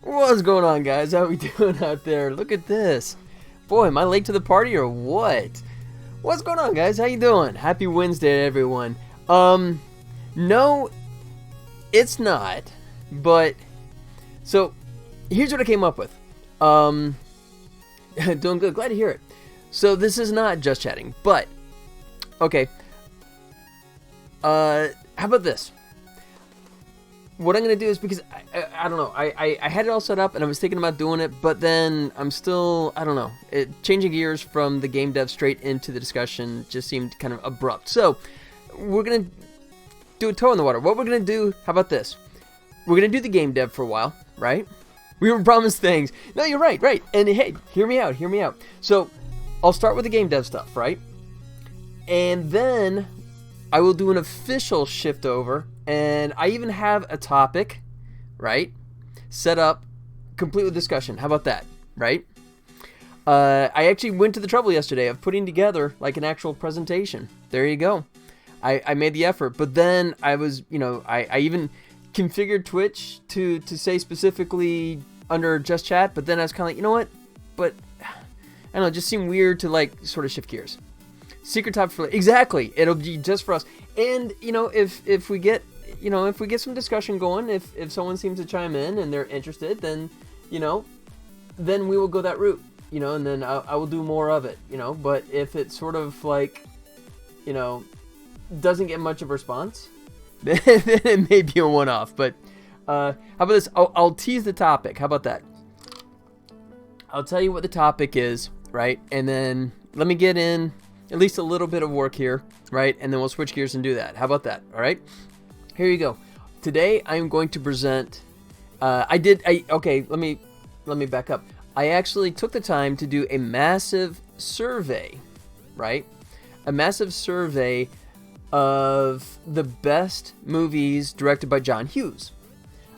What's going on, guys? How we doing out there? Look at this. Boy, am I late to the party or what? What's going on, guys? How you doing? Happy Wednesday, everyone. No, it's not. But so here's what I came up with. Doing good. Glad to hear it. So this is not just chatting, but okay. How about this? What I'm going to do is, because I don't know, I had it all set up and I was thinking about doing it, but then I'm still, I don't know, changing gears from the game dev straight into the discussion just seemed kind of abrupt. So we're going to do a toe in the water. What we're going to do, how about this? We're going to do the game dev for a while, right? We were promised things. No, you're right. And hey, hear me out. So I'll start with the game dev stuff, right? And then I will do an official shift over. And I even have a topic, right, set up, complete with discussion. How about that, right? I actually went to the trouble yesterday of putting together like an actual presentation. There you go. I made the effort, but then I was, I even configured Twitch to say specifically under just chat, but then I was kind of like, you know what? But I don't know, it just seemed weird to like sort of shift gears. Secret topic for exactly. It'll be just for us. And if we get some discussion going, if someone seems to chime in and they're interested, then then we will go that route, and then I will do more of it, But if it's sort of like, doesn't get much of a response, then it may be a one-off. But how about this? I'll tease the topic. How about that? I'll tell you what the topic is, right? And then let me get in at least a little bit of work here, right? And then we'll switch gears and do that. How about that? All right. Here you go. Today I'm going to present. Okay. Let me back up. I actually took the time to do a massive survey, right? A massive survey of the best movies directed by John Hughes.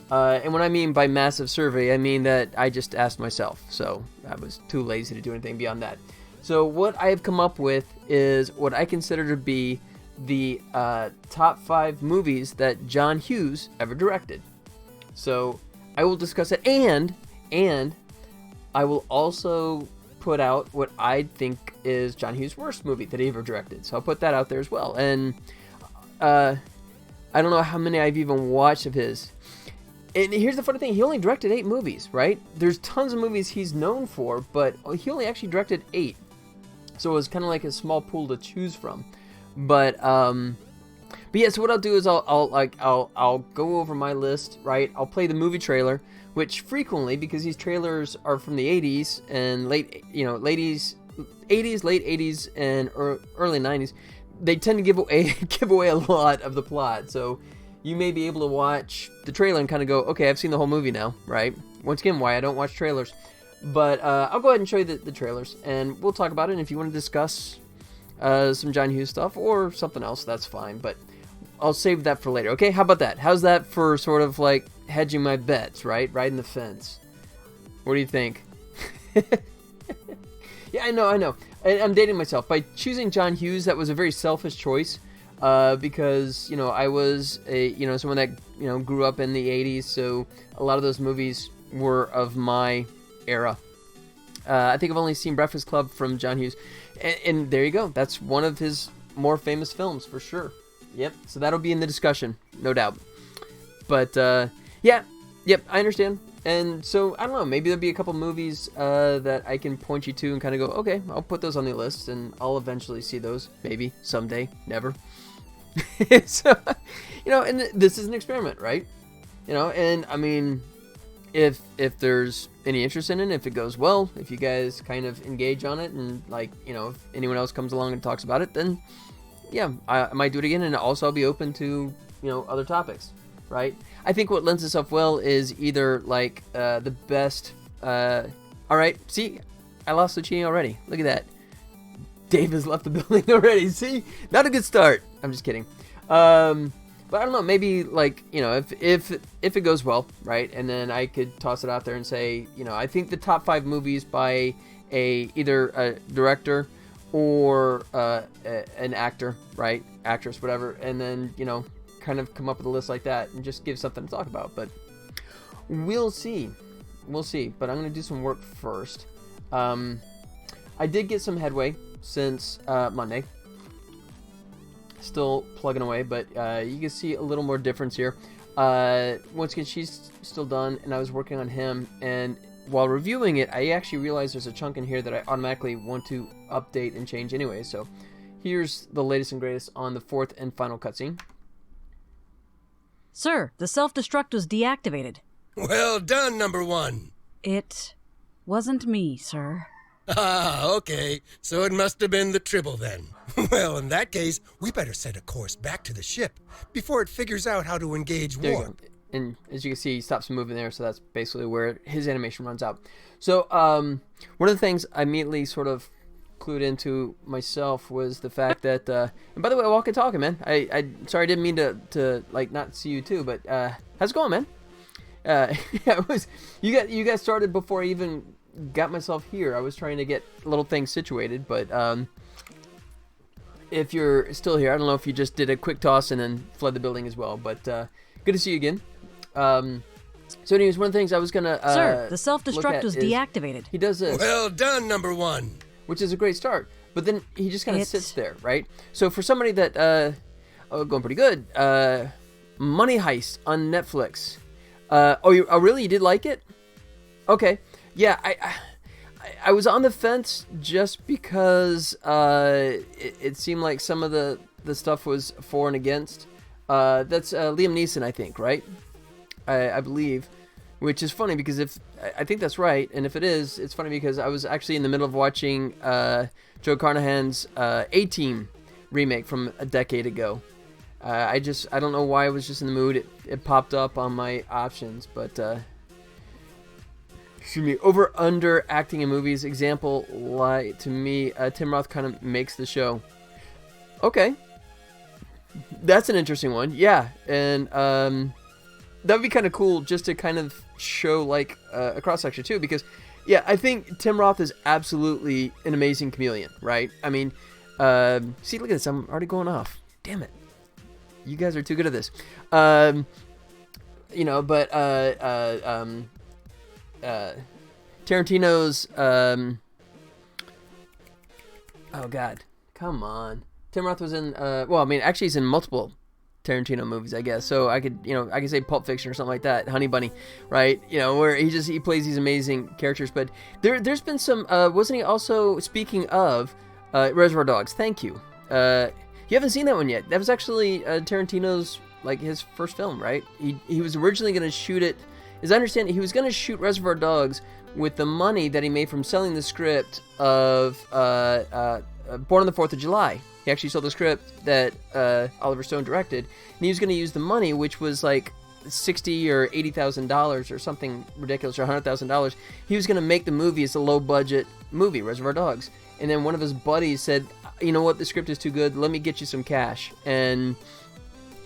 And what I mean by massive survey, I mean that I just asked myself. So I was too lazy to do anything beyond that. So what I have come up with is what I consider to be the top 5 movies that John Hughes ever directed. So I will discuss it, and I will also put out what I think is John Hughes' worst movie that he ever directed. So I'll put that out there as well. And I don't know how many I've even watched of his. And here's the funny thing, he only directed 8 movies, right? There's tons of movies he's known for, but he only actually directed 8. So it was kind of like a small pool to choose from. But yeah, so what I'll do is I'll go over my list, right? I'll play the movie trailer, which frequently, because these trailers are from the 80s and late 80s, late 80s and early 90s, they tend to give away a lot of the plot. So you may be able to watch the trailer and kind of go, okay, I've seen the whole movie now, right? Once again, why I don't watch trailers. But I'll go ahead and show you the trailers, and we'll talk about it. And if you want to discuss some John Hughes stuff or something else, that's fine. But I'll save that for later. Okay, how about that? How's that for sort of like hedging my bets, right? Riding the fence. What do you think? Yeah, I know. I'm dating myself. By choosing John Hughes, that was a very selfish choice. Because, I was someone that, grew up in the 80s. So a lot of those movies were of my era. I think I've only seen Breakfast Club from John Hughes. And there you go. That's one of his more famous films for sure. Yep. So that'll be in the discussion, no doubt. But yep, I understand. And so I don't know. Maybe there'll be a couple movies that I can point you to and kind of go, okay, I'll put those on the list, and I'll eventually see those. Maybe someday, never. So and this is an experiment, right? And I mean, if there's any interest in it, if it goes well, if you guys kind of engage on it, and if anyone else comes along and talks about it, then yeah, I might do it again. And also I'll be open to other topics, right? I think what lends itself well is either like the best. All right, see, I lost Lucini already. Look at that. Dave has left the building already. See, not a good start. I'm just kidding. But I don't know, maybe if it goes well, right? And then I could toss it out there and say, I think the top 5 movies by either a director or an actor, right? Actress, whatever. And then, kind of come up with a list like that and just give something to talk about. But we'll see. we'll see. But I'm gonna do some work first. I did get some headway since Monday. Still plugging away, but you can see a little more difference here. Once again, she's still done, and I was working on him, and while reviewing it, I actually realized there's a chunk in here that I automatically want to update and change anyway. So here's the latest and greatest on the 4th and final cutscene. Sir, the self-destruct was deactivated. Well done, number 1. It wasn't me, sir. Ah, okay. So it must have been the Tribble then. Well, in that case, we better set a course back to the ship before it figures out how to engage There you warp. go. And as you can see, he stops moving there, so that's basically where his animation runs out. So one of the things I immediately sort of clued into myself was the fact that, and by the way, walking talking, man. I sorry, I didn't mean to like not see you too, but how's it going, man? Yeah, it was you guys started before I even got myself here. I was trying to get little things situated, but if you're still here, I don't know if you just did a quick toss and then fled the building as well, but good to see you again. So anyways, one of the things I was gonna Sir, the self-destruct was deactivated. he does this, Well done, number 1. which is a great start, but then he just kind of sits there, right? So for somebody that going pretty good, Money Heist on Netflix. Oh really, you did like it? Okay, yeah, I was on the fence just because it seemed like some of the stuff was for and against. That's Liam Neeson, I think, right? I believe, which is funny because if I think that's right, and if it is, it's funny because I was actually in the middle of watching Joe Carnahan's A-Team remake from a decade ago. I don't know why I was just in the mood. It popped up on my options, but excuse me. Over under acting in movies. Example, like to me, Tim Roth kind of makes the show. Okay, that's an interesting one. Yeah, and that would be kind of cool just to kind of show like a cross section too, because yeah, I think Tim Roth is absolutely an amazing chameleon, right? I mean, see, look at this. I'm already going off. Damn it. You guys are too good at this. You know, but Tarantino's oh god, come on. Tim Roth was in well, I mean, actually he's in multiple Tarantino movies, I guess. So I could say Pulp Fiction or something like that, Honey Bunny, right? You know, where he plays these amazing characters. But there's been some wasn't he also, speaking of Reservoir Dogs, thank you. You haven't seen that one yet. That was actually Tarantino's, like, his first film, right? He was originally going to shoot it, as I understand it, he was going to shoot Reservoir Dogs with the money that he made from selling the script of Born on the 4th of July. He actually sold the script that Oliver Stone directed, and he was going to use the money, which was like $60,000 or $80,000 or something ridiculous, or $100,000. He was going to make the movie as a low-budget movie, Reservoir Dogs. And then one of his buddies said, you know what, the script is too good, let me get you some cash. And,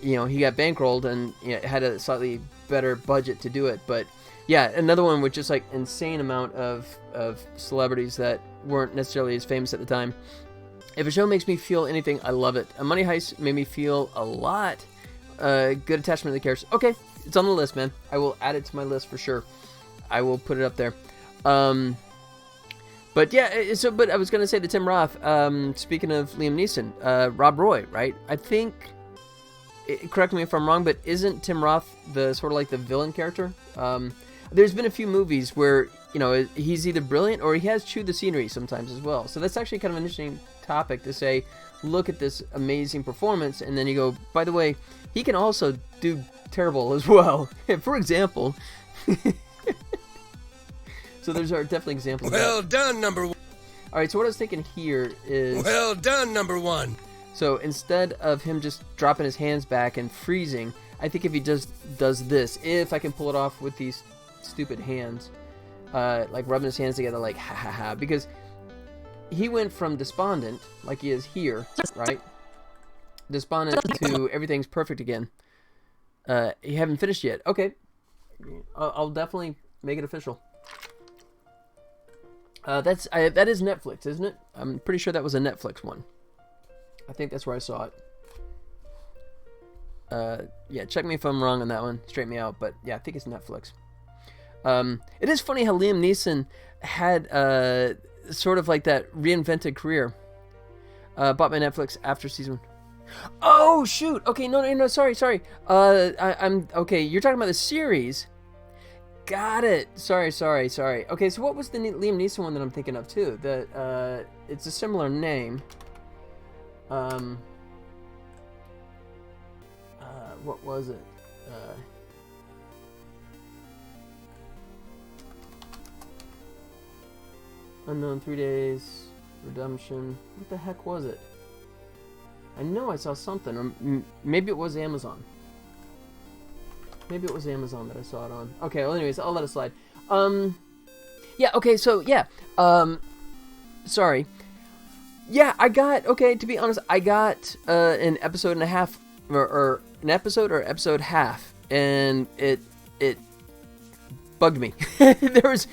you know, he got bankrolled and had a slightly better budget to do it. But, yeah, another one with just, like, insane amount of celebrities that weren't necessarily as famous at the time. If a show makes me feel anything, I love it. A Money Heist made me feel a lot. Good attachment to the characters. Okay, it's on the list, man. I will add it to my list for sure. I will put it up there. But yeah, but I was going to say the Tim Roth, speaking of Liam Neeson, Rob Roy, right? I think, correct me if I'm wrong, but isn't Tim Roth the sort of like the villain character? There's been a few movies where, he's either brilliant or he has chewed the scenery sometimes as well. So that's actually kind of an interesting topic to say, look at this amazing performance, and then you go, by the way, he can also do terrible as well. For example... So there's definitely examples. Well done, number 1. All right, so what I was thinking here is... Well done, number 1. So instead of him just dropping his hands back and freezing, I think if he just does this, if I can pull it off with these stupid hands, like rubbing his hands together like ha ha ha, because he went from despondent, like he is here, right? Despondent to everything's perfect again. You haven't finished yet. Okay. I'll definitely make it official. That is Netflix, isn't it? I'm pretty sure that was a Netflix one. I think that's where I saw it. Yeah, check me if I'm wrong on that one. Straighten me out, but yeah, I think it's Netflix. It is funny how Liam Neeson had sort of like that reinvented career. Bought by Netflix after season 1. Oh shoot! Okay, no, sorry. I'm okay. You're talking about the series. Got it. Sorry. Okay, so what was the Liam Neeson one that I'm thinking of too? That it's a similar name. What was it? Unknown 3 Days, Redemption. What the heck was it? I know I saw something, or maybe it was Amazon. Maybe it was Amazon that I saw it on. Okay, well anyways, I'll let it slide. Yeah, okay, so yeah. Sorry. Yeah, to be honest, I got an episode and a half, or an episode or episode half, and it bugged me. It was,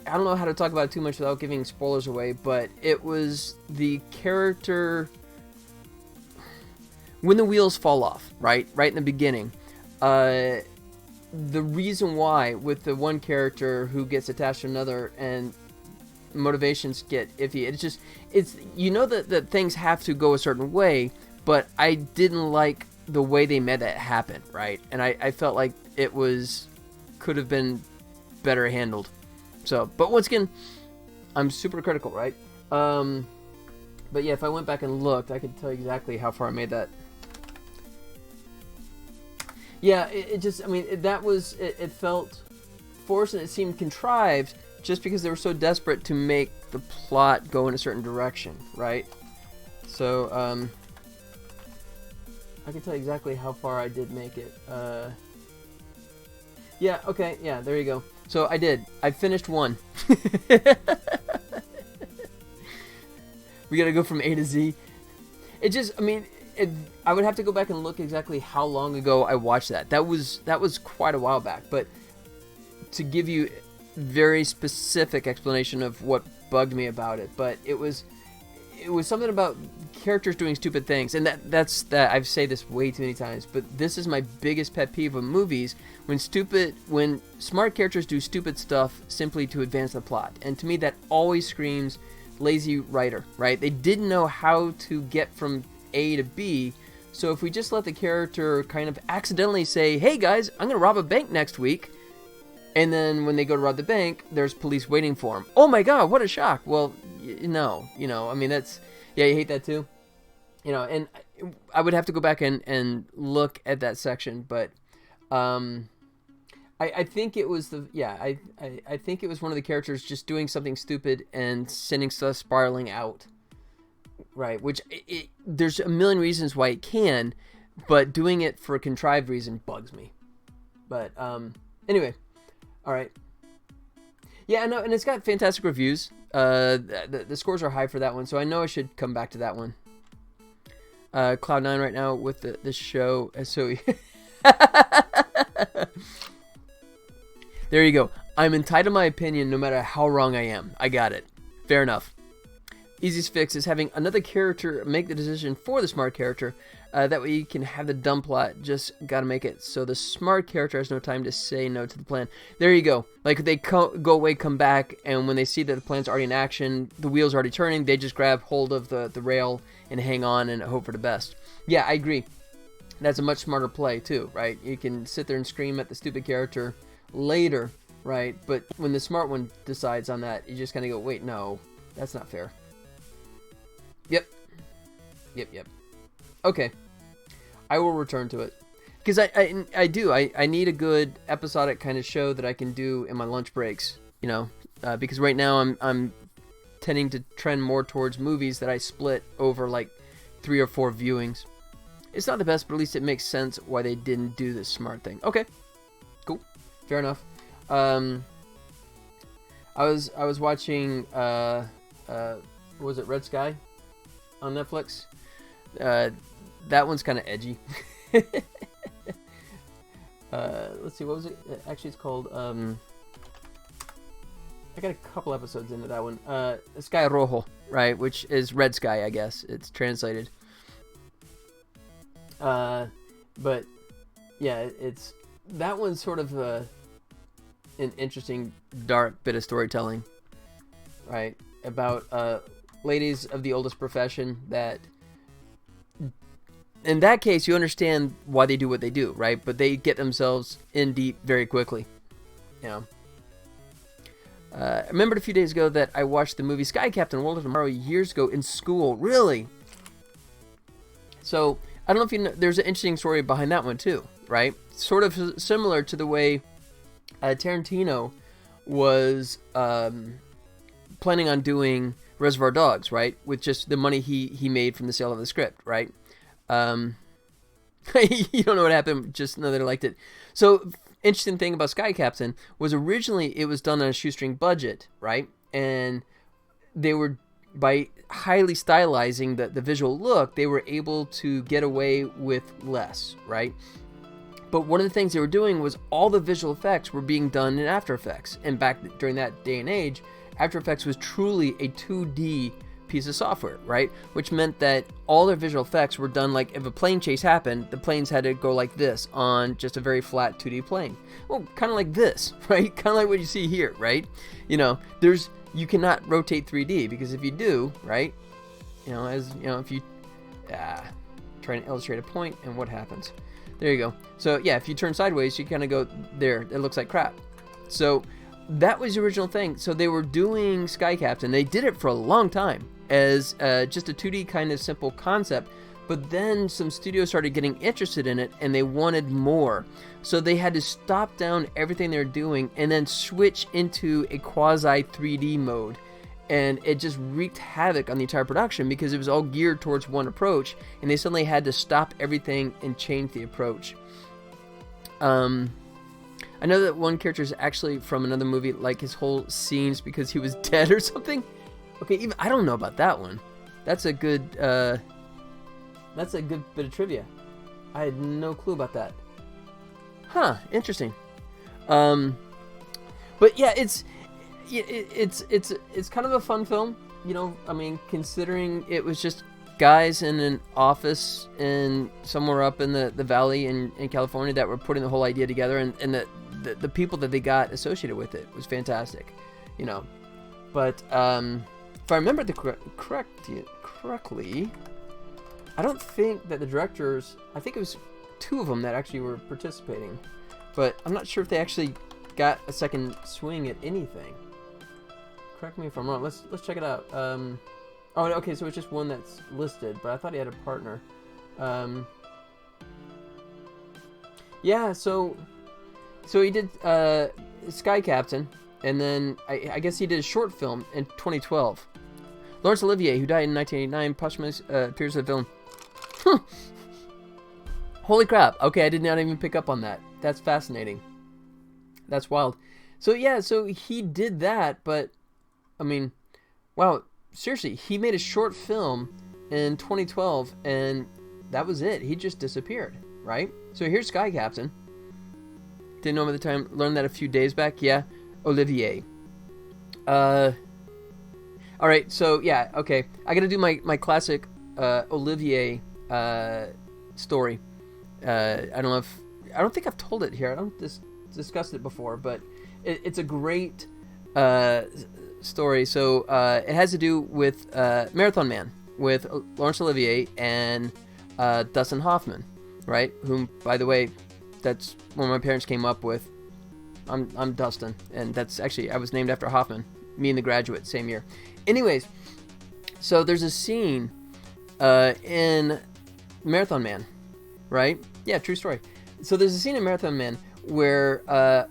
I don't know how to talk about it too much without giving spoilers away, but it was the character when the wheels fall off, right in the beginning. The reason why with the one character who gets attached to another and motivations get iffy, it's you know that things have to go a certain way, but I didn't like the way they made that happen, right? And I felt like it could have been better handled. So, but once again, I'm super critical, right? But yeah, if I went back and looked, I could tell you exactly how far I made that. Yeah, it felt forced and it seemed contrived just because they were so desperate to make the plot go in a certain direction, right? So, I can tell you exactly how far I did make it. Yeah, okay, yeah, there you go. So I did. I finished one. We gotta go from A to Z. I would have to go back and look exactly how long ago I watched that. That was quite a while back. But to give you very specific explanation of what bugged me about it, but it was something about characters doing stupid things, and that's I've said this way too many times, but this is my biggest pet peeve of movies, when smart characters do stupid stuff simply to advance the plot. And to me that always screams lazy writer, right? They didn't know how to get from A to B, so if we just let the character kind of accidentally say, hey guys, I'm gonna rob a bank next week, and then when they go to rob the bank, there's police waiting for them. Oh my god, what a shock. Well, no, I mean, that's, yeah, you hate that too? And I would have to go back and look at that section, but I think it was I think it was one of the characters just doing something stupid and sending stuff spiraling out, right? Which, there's a million reasons why it can, but doing it for a contrived reason bugs me. But, anyway, alright. Yeah, no, and it's got fantastic reviews. The scores are high for that one, so I know I should come back to that one. Cloud9 right now with the show. So there you go. I'm entitled to my opinion no matter how wrong I am. I got it. Fair enough. Easiest fix is having another character make the decision for the smart character. That way you can have the dumb plot. Just gotta make it so the smart character has no time to say no to the plan. There you go. Like, they go away, come back, and when they see that the plan's already in action, the wheel's already turning, they just grab hold of the rail and hang on and hope for the best. Yeah, I agree. That's a much smarter play too, right? You can sit there and scream at the stupid character later, right? But when the smart one decides on that, you just kind of go, wait, no, that's not fair. Yep. Okay. I will return to it. Because I need a good episodic kind of show that I can do in my lunch breaks, because right now I'm tending to trend more towards movies that I split over like 3 or 4 viewings. It's not the best, but at least it makes sense why they didn't do this smart thing. Okay. Cool. Fair enough. I was watching what was it, Red Sky on Netflix? That one's kind of edgy. Let's see, what was it? Actually, it's called, I got a couple episodes into that one. Sky Rojo, right? Which is Red Sky, I guess. It's translated. But, yeah, it's that one's sort of an interesting, dark bit of storytelling, right? About ladies of the oldest profession that, in that case, you understand why they do what they do, right? But they get themselves in deep very quickly, you know. I remembered a few days ago that I watched the movie Sky Captain World of Tomorrow years ago in school. Really? So, I don't know if you know, there's an interesting story behind that one too, right? Sort of similar to the way Tarantino was planning on doing Reservoir Dogs, right? With just the money he made from the sale of the script, right? You don't know what happened, just know that I liked it. So, interesting thing about Sky Captain was originally it was done on a shoestring budget, right? And they were, by highly stylizing the visual look, they were able to get away with less, right? But one of the things they were doing was all the visual effects were being done in After Effects. And back during that day and age, After Effects was truly a 2D piece of software, right? Which meant that all their visual effects were done like if a plane chase happened, the planes had to go like this on just a very flat 2D plane. Well, kind of like this, right? Kind of like what you see here, right? You know, you cannot rotate 3D because if you do, right? You know, if you try to illustrate a point and what happens. There you go. So yeah, if you turn sideways, you kind of go there. It looks like crap. So that was the original thing. So they were doing Sky Captain. They did it for a long time as just a 2D kind of simple concept. But then some studios started getting interested in it and they wanted more. So they had to stop down everything they're doing and then switch into a quasi 3D mode. And it just wreaked havoc on the entire production because it was all geared towards one approach. And they suddenly had to stop everything and change the approach. I know that one character is actually from another movie, like his whole scenes because he was dead or something. Okay, even I don't know about that one. That's a good bit of trivia. I had no clue about that. Huh, interesting. But yeah, it's kind of a fun film, you know. I mean, considering it was just guys in an office in somewhere up in the valley in California that were putting the whole idea together, and the people that they got associated with it was fantastic, you know. But if I remember correctly, I don't think that the directors, I think it was 2 of them that actually were participating, but I'm not sure if they actually got a second swing at anything. Correct me if I'm wrong. Let's check it out. Oh, okay, so it's just one that's listed, but I thought he had a partner. Yeah, so he did Sky Captain, and then I guess he did a short film in 2012. Laurence Olivier, who died in 1989, posthumously appears as a villain. Holy crap! Okay, I did not even pick up on that. That's fascinating. That's wild. So yeah, so he did that, but I mean, wow, seriously, he made a short film in 2012, and that was it. He just disappeared, right? So here's Sky Captain. Didn't know him at the time. Learned that a few days back. Yeah, Olivier. All right. So yeah. Okay. I gotta do my classic Olivier story. I don't think I've told it here. I don't discussed it before, but it's a great story. So it has to do with Marathon Man with Laurence Olivier and Dustin Hoffman, right? Whom, by the way, that's when my parents came up with. I'm Dustin, and that's actually, I was named after Hoffman. Me and The Graduate, same year. Anyways, so there's a scene in Marathon Man, right? Yeah, true story. So there's a scene in Marathon Man where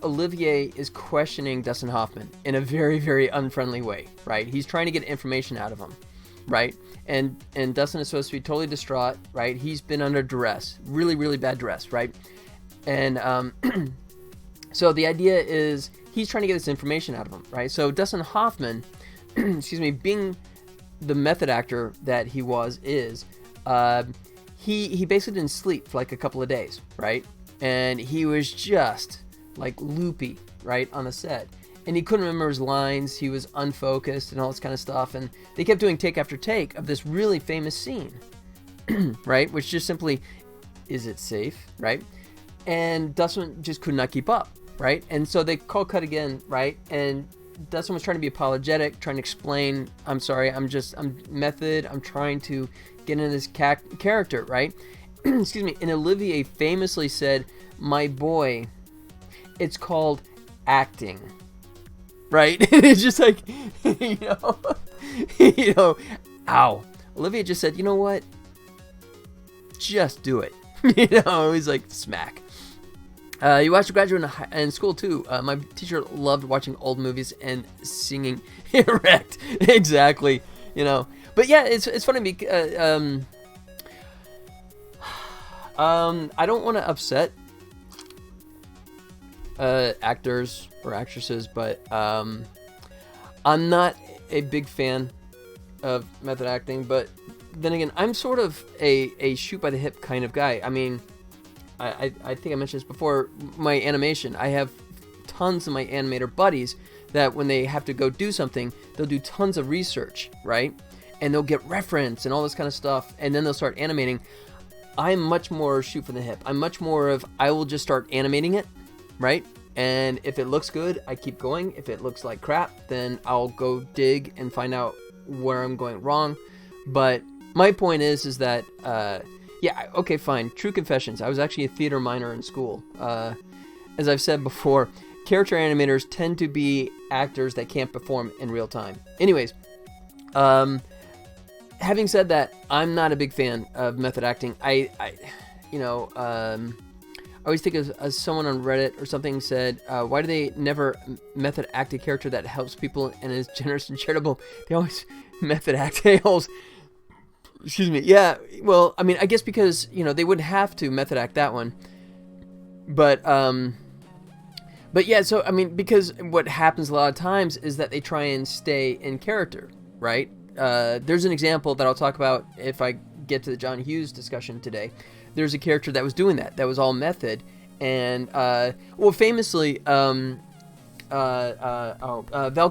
Olivier is questioning Dustin Hoffman in a very, very unfriendly way, right? He's trying to get information out of him, right? And Dustin is supposed to be totally distraught, right? He's been under duress, really, really bad duress, right? And so the idea is he's trying to get this information out of him, right? So Dustin Hoffman, excuse me, being the method actor that he is, he basically didn't sleep for like a couple of days, right? And he was just like loopy, right, on the set. And he couldn't remember his lines. He was unfocused and all this kind of stuff. And they kept doing take after take of this really famous scene, right? Which just simply, is it safe, right? and Dustin just could not keep up, right? And so they call cut again, right? And Dustin was trying to be apologetic, trying to explain, I'm sorry, I'm method, I'm trying to get into this character, right? Excuse me. And Olivier famously said, my boy, it's called acting, right? It's just like, ow. Olivier just said, you know what? Just do it. He's like, smack. You watched Graduate in school too. My teacher loved watching old movies and singing erect. Exactly. But yeah, it's funny because I don't want to upset actors or actresses, but I'm not a big fan of method acting. But then again, I'm sort of a shoot by the hip kind of guy. I mean, I think I mentioned this before. My animation, I have tons of my animator buddies that when they have to go do something, they'll do tons of research, right? And they'll get reference and all this kind of stuff, and then they'll start animating. I'm much more shoot from the hip. I'm much more of, I will just start animating it, right? And if it looks good, I keep going. If it looks like crap, then I'll go dig and find out where I'm going wrong. But my point is that, yeah, okay, fine. True confessions. I was actually a theater minor in school. As I've said before, character animators tend to be actors that can't perform in real time. Anyways, having said that, I'm not a big fan of method acting. I always think of someone on Reddit or something said, why do they never method act a character that helps people and is generous and charitable? They always method act a-holes. Excuse me. Yeah, well, I mean, I guess because, they wouldn't have to method act that one. But yeah, so, I mean, because what happens a lot of times is that they try and stay in character, right? There's an example that I'll talk about if I get to the John Hughes discussion today. There's a character that was doing that was all method. And, famously, Val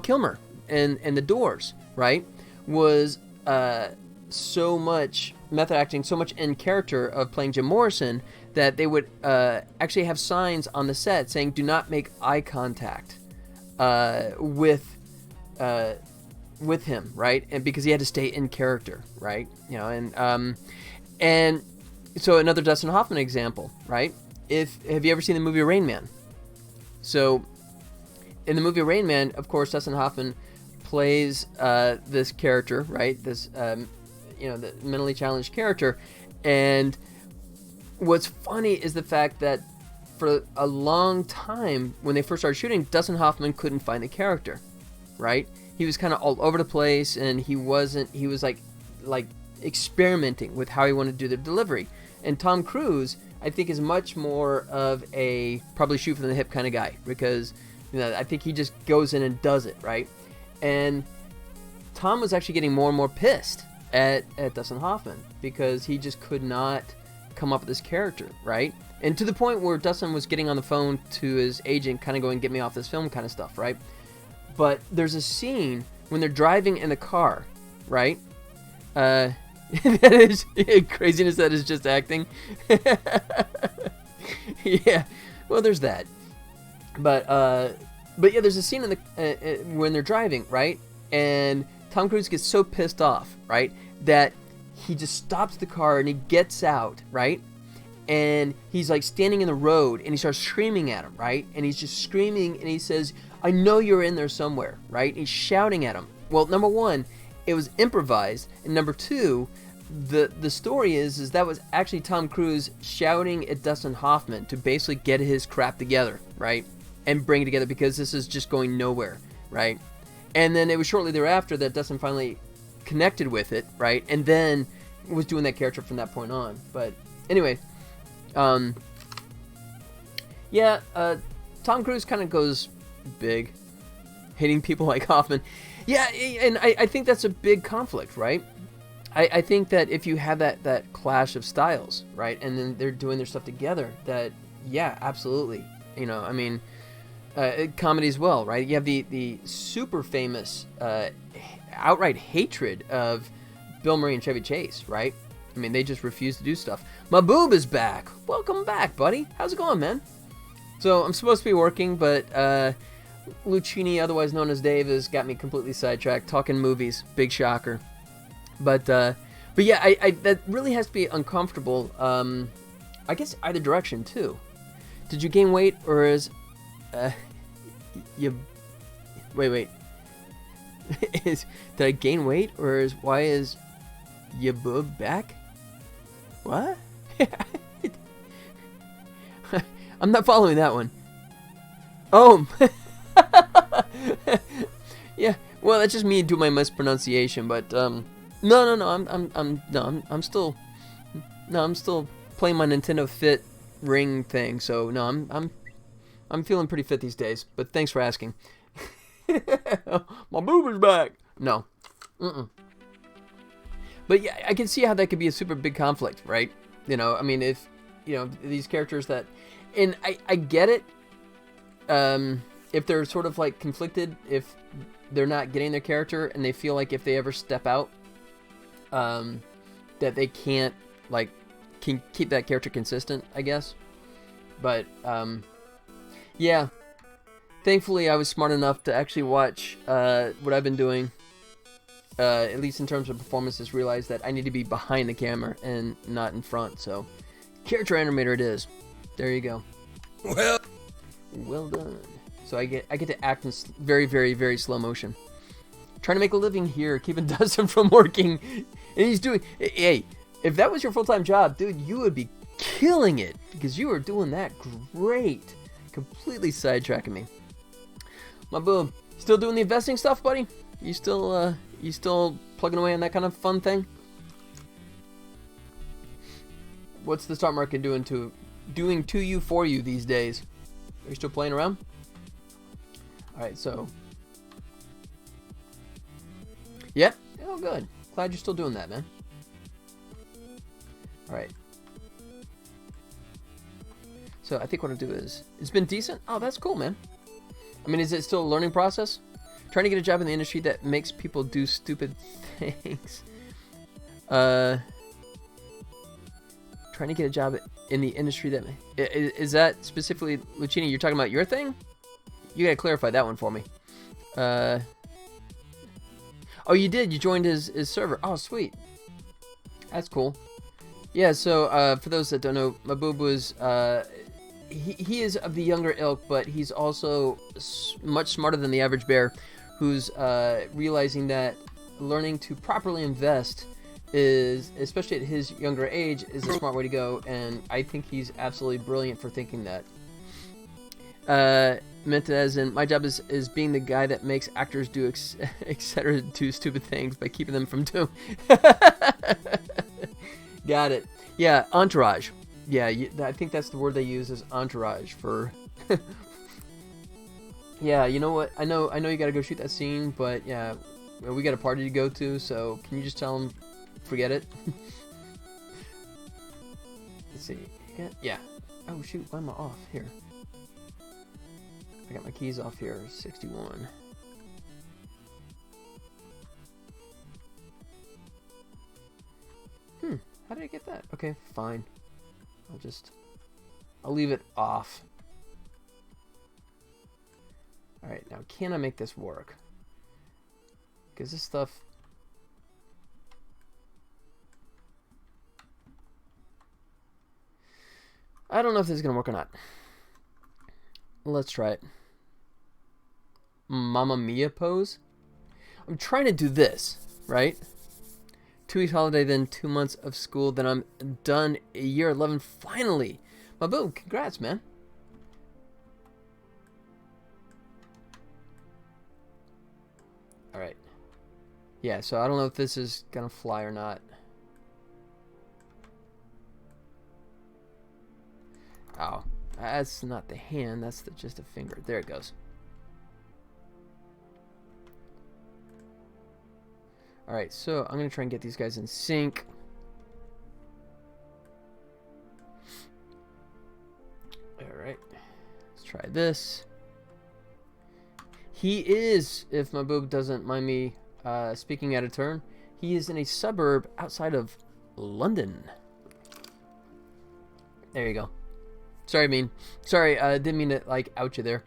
Kilmer in The Doors, right, was so much method acting, so much in character of playing Jim Morrison that they would actually have signs on the set saying, do not make eye contact with him, right? And because he had to stay in character, right? And so another Dustin Hoffman example, right? Have you ever seen the movie Rain Man? So in the movie Rain Man, of course, Dustin Hoffman plays this character, right? This the mentally challenged character. And what's funny is the fact that for a long time, when they first started shooting, Dustin Hoffman couldn't find the character, right? He was kind of all over the place, and he was like experimenting with how he wanted to do the delivery. And Tom Cruise, I think, is much more of a probably shoot from the hip kind of guy, because I think he just goes in and does it, right? And Tom was actually getting more and more pissed at Dustin Hoffman because he just could not come up with this character, right? And to the point where Dustin was getting on the phone to his agent, kind of going, get me off this film kind of stuff, right? But there's a scene when they're driving in the car, right? That is craziness. That is just acting. Yeah, well, there's that. But yeah, there's a scene in the when they're driving, right? And Tom Cruise gets so pissed off, right, that he just stops the car and he gets out, right? And he's like standing in the road and he starts screaming at him, right? And he's just screaming and he says, I know you're in there somewhere, right? And he's shouting at him. Well, number one, it was improvised. And number two, the story is that was actually Tom Cruise shouting at Dustin Hoffman to basically get his crap together, right? And bring it together, because this is just going nowhere, right? And then it was shortly thereafter that Dustin finally connected with it, right? And then was doing that character from that point on. But anyway, yeah, Tom Cruise kind of goes big, hating people like Hoffman. Yeah, and I think that's a big conflict, right? I think that if you have that clash of styles, right, and then they're doing their stuff together, that, yeah, absolutely. I mean, comedy as well, right? You have the super famous outright hatred of Bill Murray and Chevy Chase, right? I I mean, they just refuse to do stuff. My boob is back. Welcome back, buddy. How's it going, man? So I'm supposed to be working, but Lucini, otherwise known as Dave, has got me completely sidetracked talking movies. Big shocker. But yeah, I that really has to be uncomfortable. I guess either direction too. Did you gain weight, or is you wait? Did I gain weight, or why is your boob back? What? I'm not following that one. Oh, yeah. Well, that's just me doing my mispronunciation. But no. I'm still playing my Nintendo Fit ring thing. So no, I'm feeling pretty fit these days. But thanks for asking. My boob is back. No. But yeah, I can see how that could be a super big conflict, right? You know, I mean, if, you know, these characters that, and I get it, if they're sort of like conflicted, if they're not getting their character and they feel like if they ever step out, that they can't, like, can keep that character consistent, I guess. But, yeah, thankfully I was smart enough to actually watch, what I've been doing, at least in terms of performances, realize that I need to be behind the camera and not in front. So, character animator it is. There you go. Well done. So I get to act in very, very, very slow motion. Trying to make a living here, keeping Dustin from working, and he's doing. Hey, if that was your full-time job, dude, you would be killing it because you are doing that great. Completely sidetracking me. My boob, still doing the investing stuff, buddy? You still plugging away on that kind of fun thing? What's the stock market doing to you for you these days? Are you still playing around? All right, so yeah, oh good. Glad you're still doing that, man. All right. So I think what I'll do is, it's been decent. Oh, that's cool, man. I mean, is it still a learning process? Trying to get a job in the industry that makes people do stupid things. Trying to get a job in the industry that... Is that specifically... Lucini, you're talking about your thing? You gotta clarify that one for me. Oh, you did. You joined his server. Oh, sweet. That's cool. Yeah, so for those that don't know, Maboob was... He is of the younger ilk, but he's also much smarter than the average bear, who's realizing that learning to properly invest is, especially at his younger age, is a smart way to go, and I think he's absolutely brilliant for thinking that. Meant as in, my job is being the guy that makes actors do etc. do stupid things by keeping them from doing. Got it. Yeah, entourage. Yeah, I think that's the word they use, is entourage for... Yeah, you know what? I know you gotta go shoot that scene, but yeah, we got a party to go to, so can you just tell him, forget it? Let's see. Yeah. Oh shoot, why am I off? Here. I got my keys off here. 61. How did I get that? Okay, fine. I'll leave it off. Alright, now can I make this work? Because this stuff... I don't know if this is going to work or not. Let's try it. Mamma Mia pose? I'm trying to do this, right? 2 weeks holiday, then 2 months of school, then I'm done year 11 finally. My boo, congrats, man. Alright. Yeah, so I don't know if this is gonna fly or not. Oh, that's not the hand, that's just a finger. There it goes. Alright, so I'm going to try and get these guys in sync. Alright, let's try this. He is, if my boob doesn't mind me speaking out of turn, he is in a suburb outside of London. There you go. Sorry, sorry, didn't mean to, like, out you there.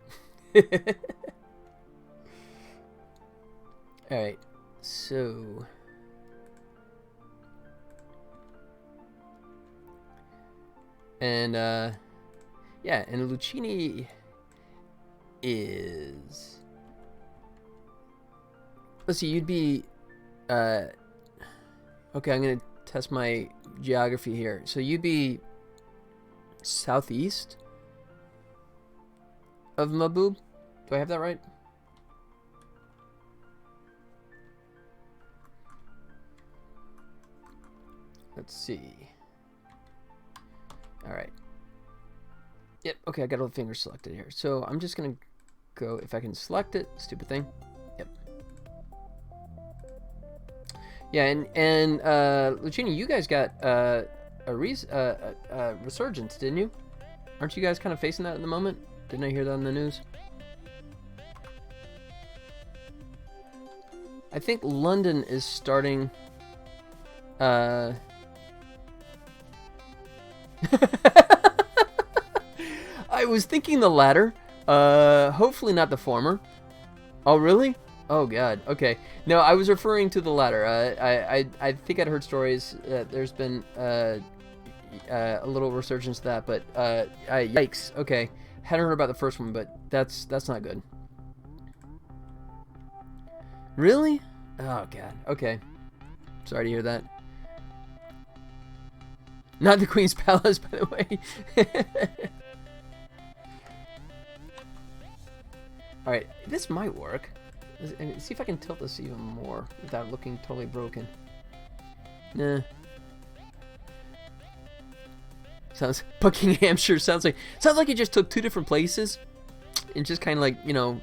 Alright, so... And, yeah, and Lucchini is... Let's see, you'd be... Okay, I'm going to test my geography here. So you'd be southeast of Mahbub? Do I have that right? Let's see. Alright. Yep, okay, I got all the fingers selected here. So I'm just going to go, if I can select it, stupid thing. Yep. Yeah, and Lucchini, you guys got a resurgence, didn't you? Aren't you guys kind of facing that in the moment? Didn't I hear that on the news? I think London is starting... I was thinking the latter. Hopefully not the former. Oh, really? Oh, God. Okay. No, I was referring to the latter. I think I'd heard stories that there's been a little resurgence to that, but yikes. Okay. Hadn't heard about the first one, but that's not good. Really? Oh, God. Okay. Sorry to hear that. Not the Queen's Palace, by the way. Alright, this might work. See if I can tilt this even more without looking totally broken. Nah. Sounds... Buckinghamshire sounds like you just took two different places. And just kind of like, you know...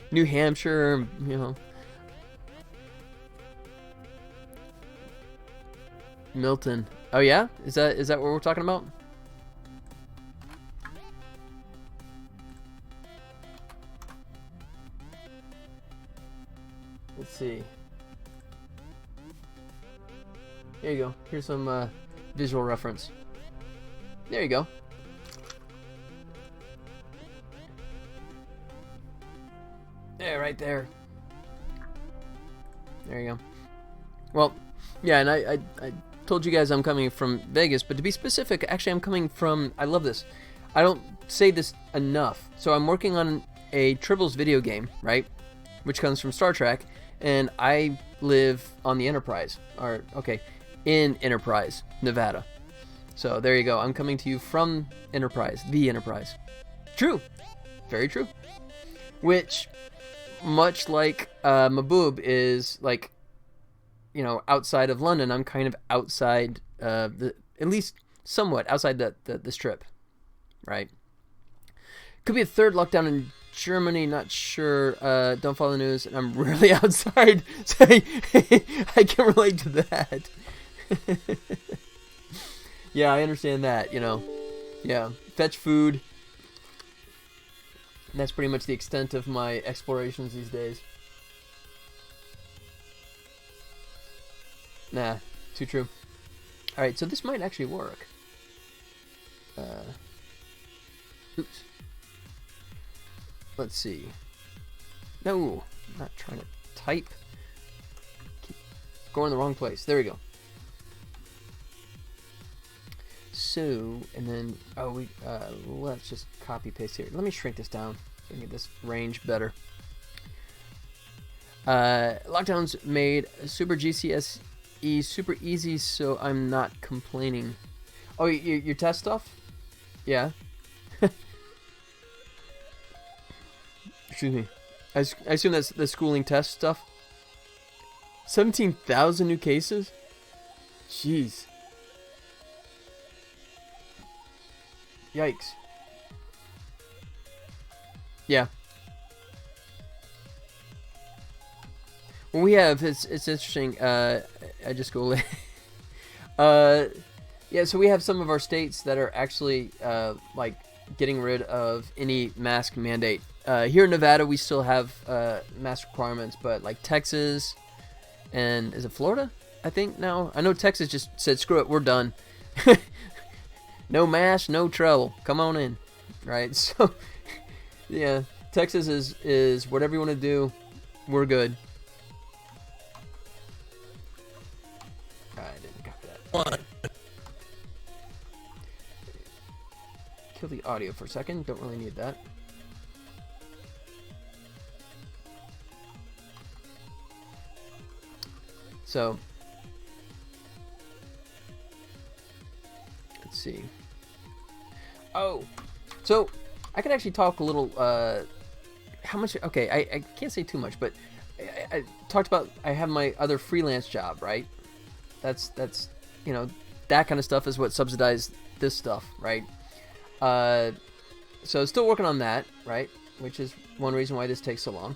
New Hampshire, you know... Milton. Oh yeah? Is that what we're talking about? Let's see. There you go. Here's some visual reference. There you go. Yeah, right there. There you go. Well, yeah, and I told you guys I'm coming from Vegas, but to be specific, actually I'm coming from, I love this. I don't say this enough. So I'm working on a Tribbles video game, right? Which comes from Star Trek, and I live on the Enterprise, or, okay, in Enterprise, Nevada. So there you go. I'm coming to you from Enterprise, the Enterprise. True. Very true. Which, much like Mahbub is, like, you know, outside of London, I'm kind of outside, at least somewhat outside the strip, right? Could be a third lockdown in Germany, not sure. Don't follow the news, and I'm rarely outside, so I can relate to that. Yeah, I understand that, you know. Yeah, fetch food. And that's pretty much the extent of my explorations these days. Nah, too true. Alright, so this might actually work. Oops. Let's see. No, I'm not trying to type. Keep going the wrong place. There we go. So, and then, oh, let's just copy paste here. Let me shrink this down so I can get this range better. Lockdowns made Super GCSE super easy, so I'm not complaining. Oh, your test stuff? Yeah. Excuse me. I assume that's the schooling test stuff. 17,000 new cases? Jeez. Yikes. Yeah. Well, we have, it's interesting, I just go yeah, so we have some of our states that are actually, like, getting rid of any mask mandate. Here in Nevada, we still have mask requirements, but, like, Texas and, is it Florida? I think now. I know Texas just said, screw it, we're done. No mash, no trouble. Come on in. Right? So, yeah, Texas is whatever you want to do, we're good. I didn't got that. Kill the audio for a second. Don't really need that. So, let's see. Oh, so I could actually talk a little, how much, okay, I can't say too much, but I talked about, I have my other freelance job, right? That's, you know, that kind of stuff is what subsidized this stuff, right? So still working on that, right? Which is one reason why this takes so long.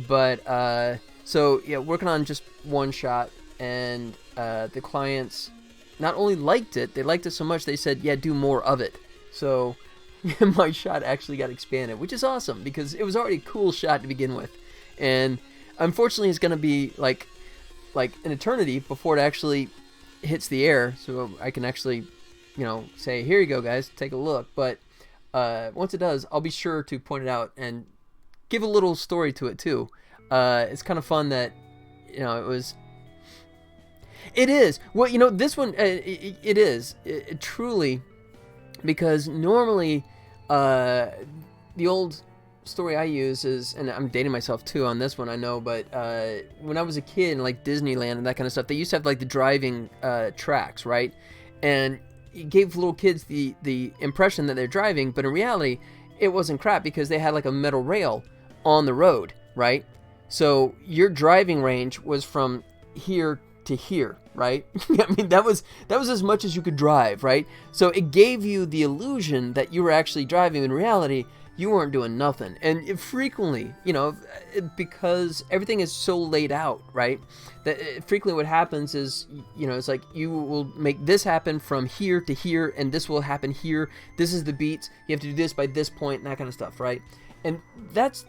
But, so yeah, working on just one shot, and the clients not only liked it, they liked it so much they said, yeah, do more of it. So my shot actually got expanded, which is awesome because it was already a cool shot to begin with. And unfortunately, it's going to be like an eternity before it actually hits the air. So I can actually, you know, say, here you go, guys, take a look. But once it does, I'll be sure to point it out and give a little story to it too. It's kind of fun that, you know, it is. Well, you know, this one, it is. It truly, because normally the old story I use is, and I'm dating myself too on this one, I know, but when I was a kid in like Disneyland and that kind of stuff, they used to have like the driving tracks, right? And it gave little kids the impression that they're driving, but in reality, it wasn't crap because they had like a metal rail on the road, right? So your driving range was from here to here, right? I mean, that was as much as you could drive, right? So it gave you the illusion that you were actually driving. In reality, you weren't doing nothing. And it frequently, you know, because everything is so laid out, right? That frequently what happens is, you know, it's like you will make this happen from here to here, and this will happen here. This is the beats. You have to do this by this point, and that kind of stuff, right? And that's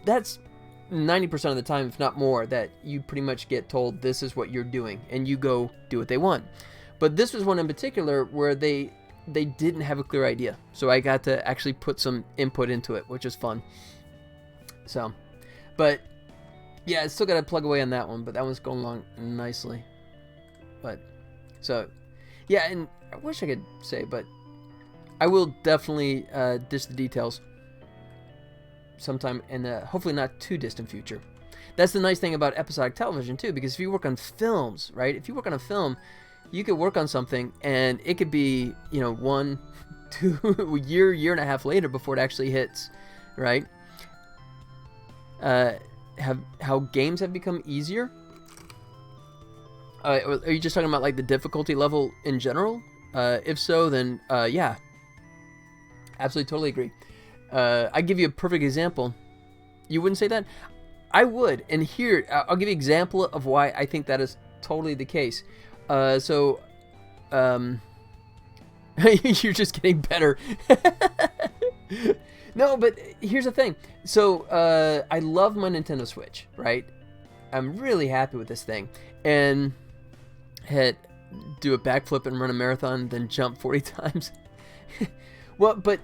90% of the time, if not more, that you pretty much get told this is what you're doing, and you go do what they want. But this was one in particular where they didn't have a clear idea, so I got to actually put some input into it, which is fun. So, but yeah, I still got to plug away on that one, but that one's going along nicely. But so yeah, and I wish I could say, but I will definitely dish the details sometime in the hopefully not too distant future. That's the nice thing about episodic television too, because if you work on films, right? If you work on a film, you could work on something and it could be, you know, 1, 2 year and a half later before it actually hits, right? How games have become easier? Are you just talking about like the difficulty level in general? If so, then yeah, absolutely, totally agree. I give you a perfect example. You wouldn't say that? I would, and here I'll give you an example of why I think that is totally the case. So you're just getting better. No, but here's the thing. So I love my Nintendo Switch, right? I'm really happy with this thing, and do a backflip and run a marathon, then jump 40 times. Well, but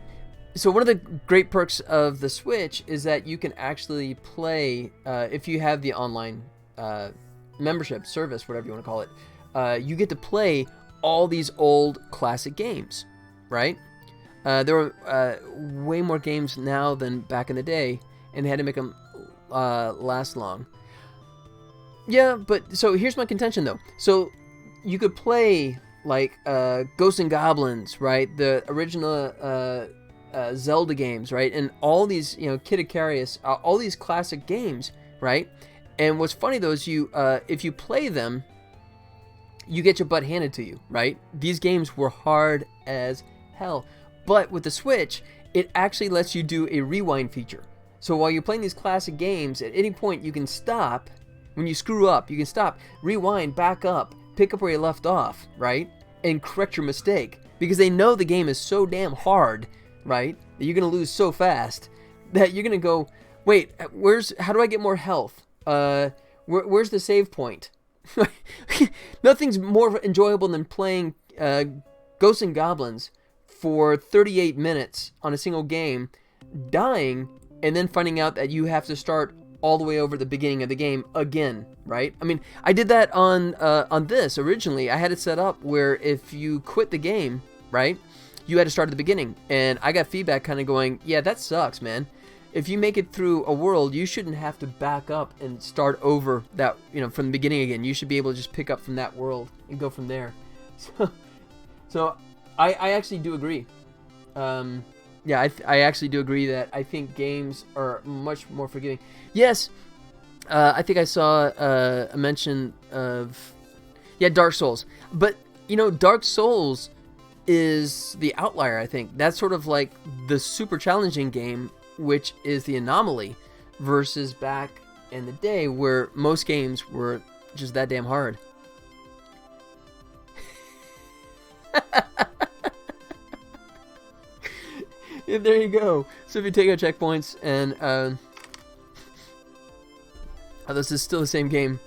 so one of the great perks of the Switch is that you can actually play, if you have the online membership service, whatever you want to call it, you get to play all these old classic games, right? There are way more games now than back in the day, and they had to make them last long. Yeah, but so here's my contention though. So you could play like Ghosts and Goblins, right? The original Zelda games, right? And all these, you know, Kid Icarus, all these classic games, right? And what's funny though is you, if you play them, you get your butt handed to you, right? These games were hard as hell. But with the Switch, it actually lets you do a rewind feature. So while you're playing these classic games, at any point you can stop. When you screw up, you can stop, rewind, back up, pick up where you left off, right? And correct your mistake. Because they know the game is so damn hard, right? That you're going to lose so fast that you're going to go, wait, how do I get more health? Where's the save point? Nothing's more enjoyable than playing Ghosts and Goblins for 38 minutes on a single game, dying, and then finding out that you have to start all the way over the beginning of the game again, right? I mean, I did that on this originally. I had it set up where if you quit the game, right, you had to start at the beginning, and I got feedback kind of going, yeah, that sucks, man. If you make it through a world, you shouldn't have to back up and start over that, from the beginning again. You should be able to just pick up from that world and go from there. So I actually do agree. Yeah, I actually do agree that I think games are much more forgiving. Yes, I think I saw a mention of, Dark Souls. But, Dark Souls is the outlier, I think. That's sort of like the super challenging game, which is the anomaly, versus back in the day where most games were just that damn hard. Yeah, there you go. So if you take out checkpoints and this is still the same game.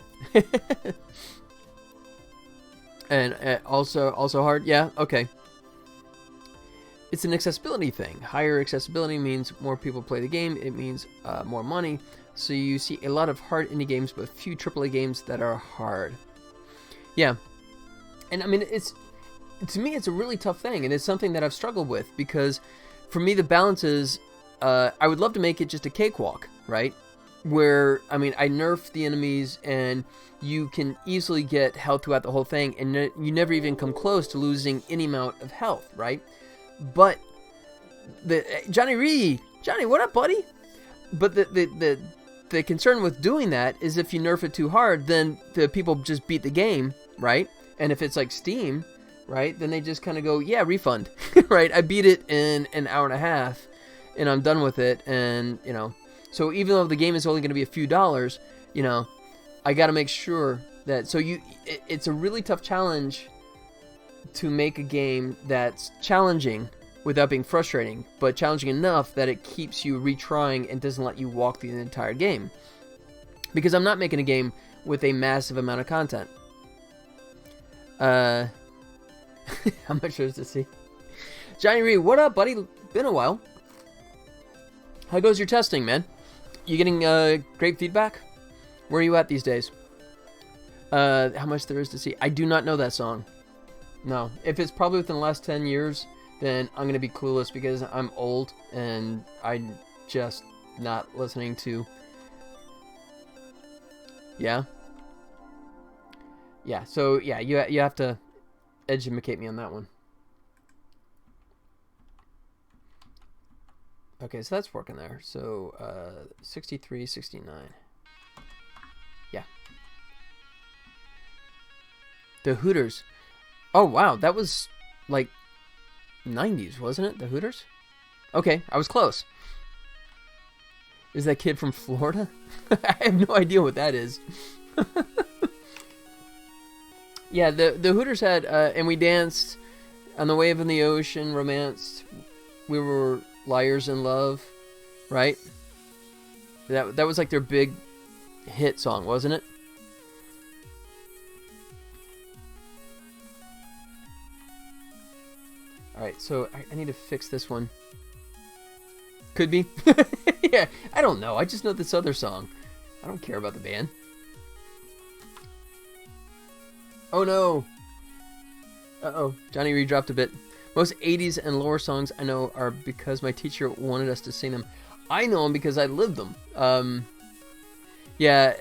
And also hard. Yeah, okay. It's an accessibility thing. Higher accessibility means more people play the game. It means more money. So you see a lot of hard indie games, but few AAA games that are hard. Yeah. And I mean, to me, it's a really tough thing. And it's something that I've struggled with. Because for me, the balance is, I would love to make it just a cakewalk, right? Where, I mean, I nerf the enemies and you can easily get health throughout the whole thing. And you never even come close to losing any amount of health, right? But Johnny, what up, buddy? But the concern with doing that is if you nerf it too hard, then the people just beat the game, right? And if it's like Steam, right, then they just kind of go, yeah, refund, right? I beat it in an hour and a half, and I'm done with it, and so even though the game is only going to be a few dollars, I got to make sure that it's a really tough challenge to make a game that's challenging without being frustrating, but challenging enough that it keeps you retrying and doesn't let you walk through the entire game. Because I'm not making a game with a massive amount of content. How much there is to see? Johnny Reed, what up, buddy? Been a while. How goes your testing, man? You getting great feedback? Where are you at these days? How much there is to see? I do not know that song. No. If it's probably within the last 10 years, then I'm going to be clueless because I'm old and I'm just not listening to... Yeah? Yeah, so yeah, you have to educate me on that one. Okay, so that's working there. So 63, 69. Yeah. The Hooters. Oh, wow. That was like 90s, wasn't it? The Hooters? Okay, I was close. Is that kid from Florida? I have no idea what that is. Yeah, the Hooters had, and we danced on the wave in the ocean, romanced. We were liars in love, right? That was like their big hit song, wasn't it? Alright, so I need to fix this one. Could be. Yeah, I don't know. I just know this other song. I don't care about the band. Oh no! Uh-oh, Johnny redropped a bit. Most 80s and lower songs I know are because my teacher wanted us to sing them. I know them because I lived them. Yeah,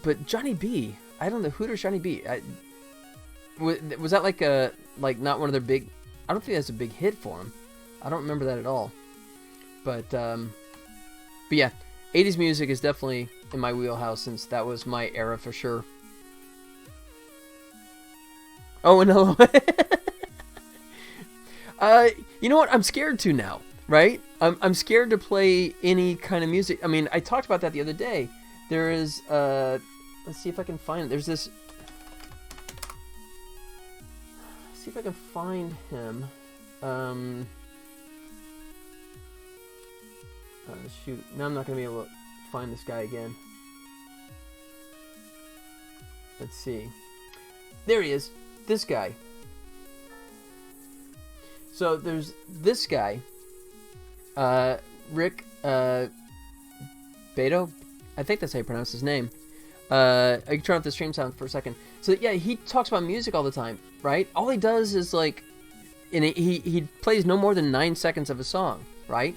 but Johnny B. I don't know. Hooters Johnny B. Was that like not one of their big... I don't think that's a big hit for him. I don't remember that at all. But yeah, 80s music is definitely in my wheelhouse since that was my era for sure. Oh, no. You know what? I'm scared to now, right? I'm scared to play any kind of music. I mean, I talked about that the other day. There is, let's see if I can find it. There's this... See if I can find him. Oh, shoot. Now I'm not going to be able to find this guy again. let's see. There he is. This guy. So there's this guy, Rick Beto. I think that's how you pronounce his name. I can turn off the stream sound for a second. So yeah, he talks about music all the time, right? All he does is like, and he plays no more than 9 seconds of a song, right?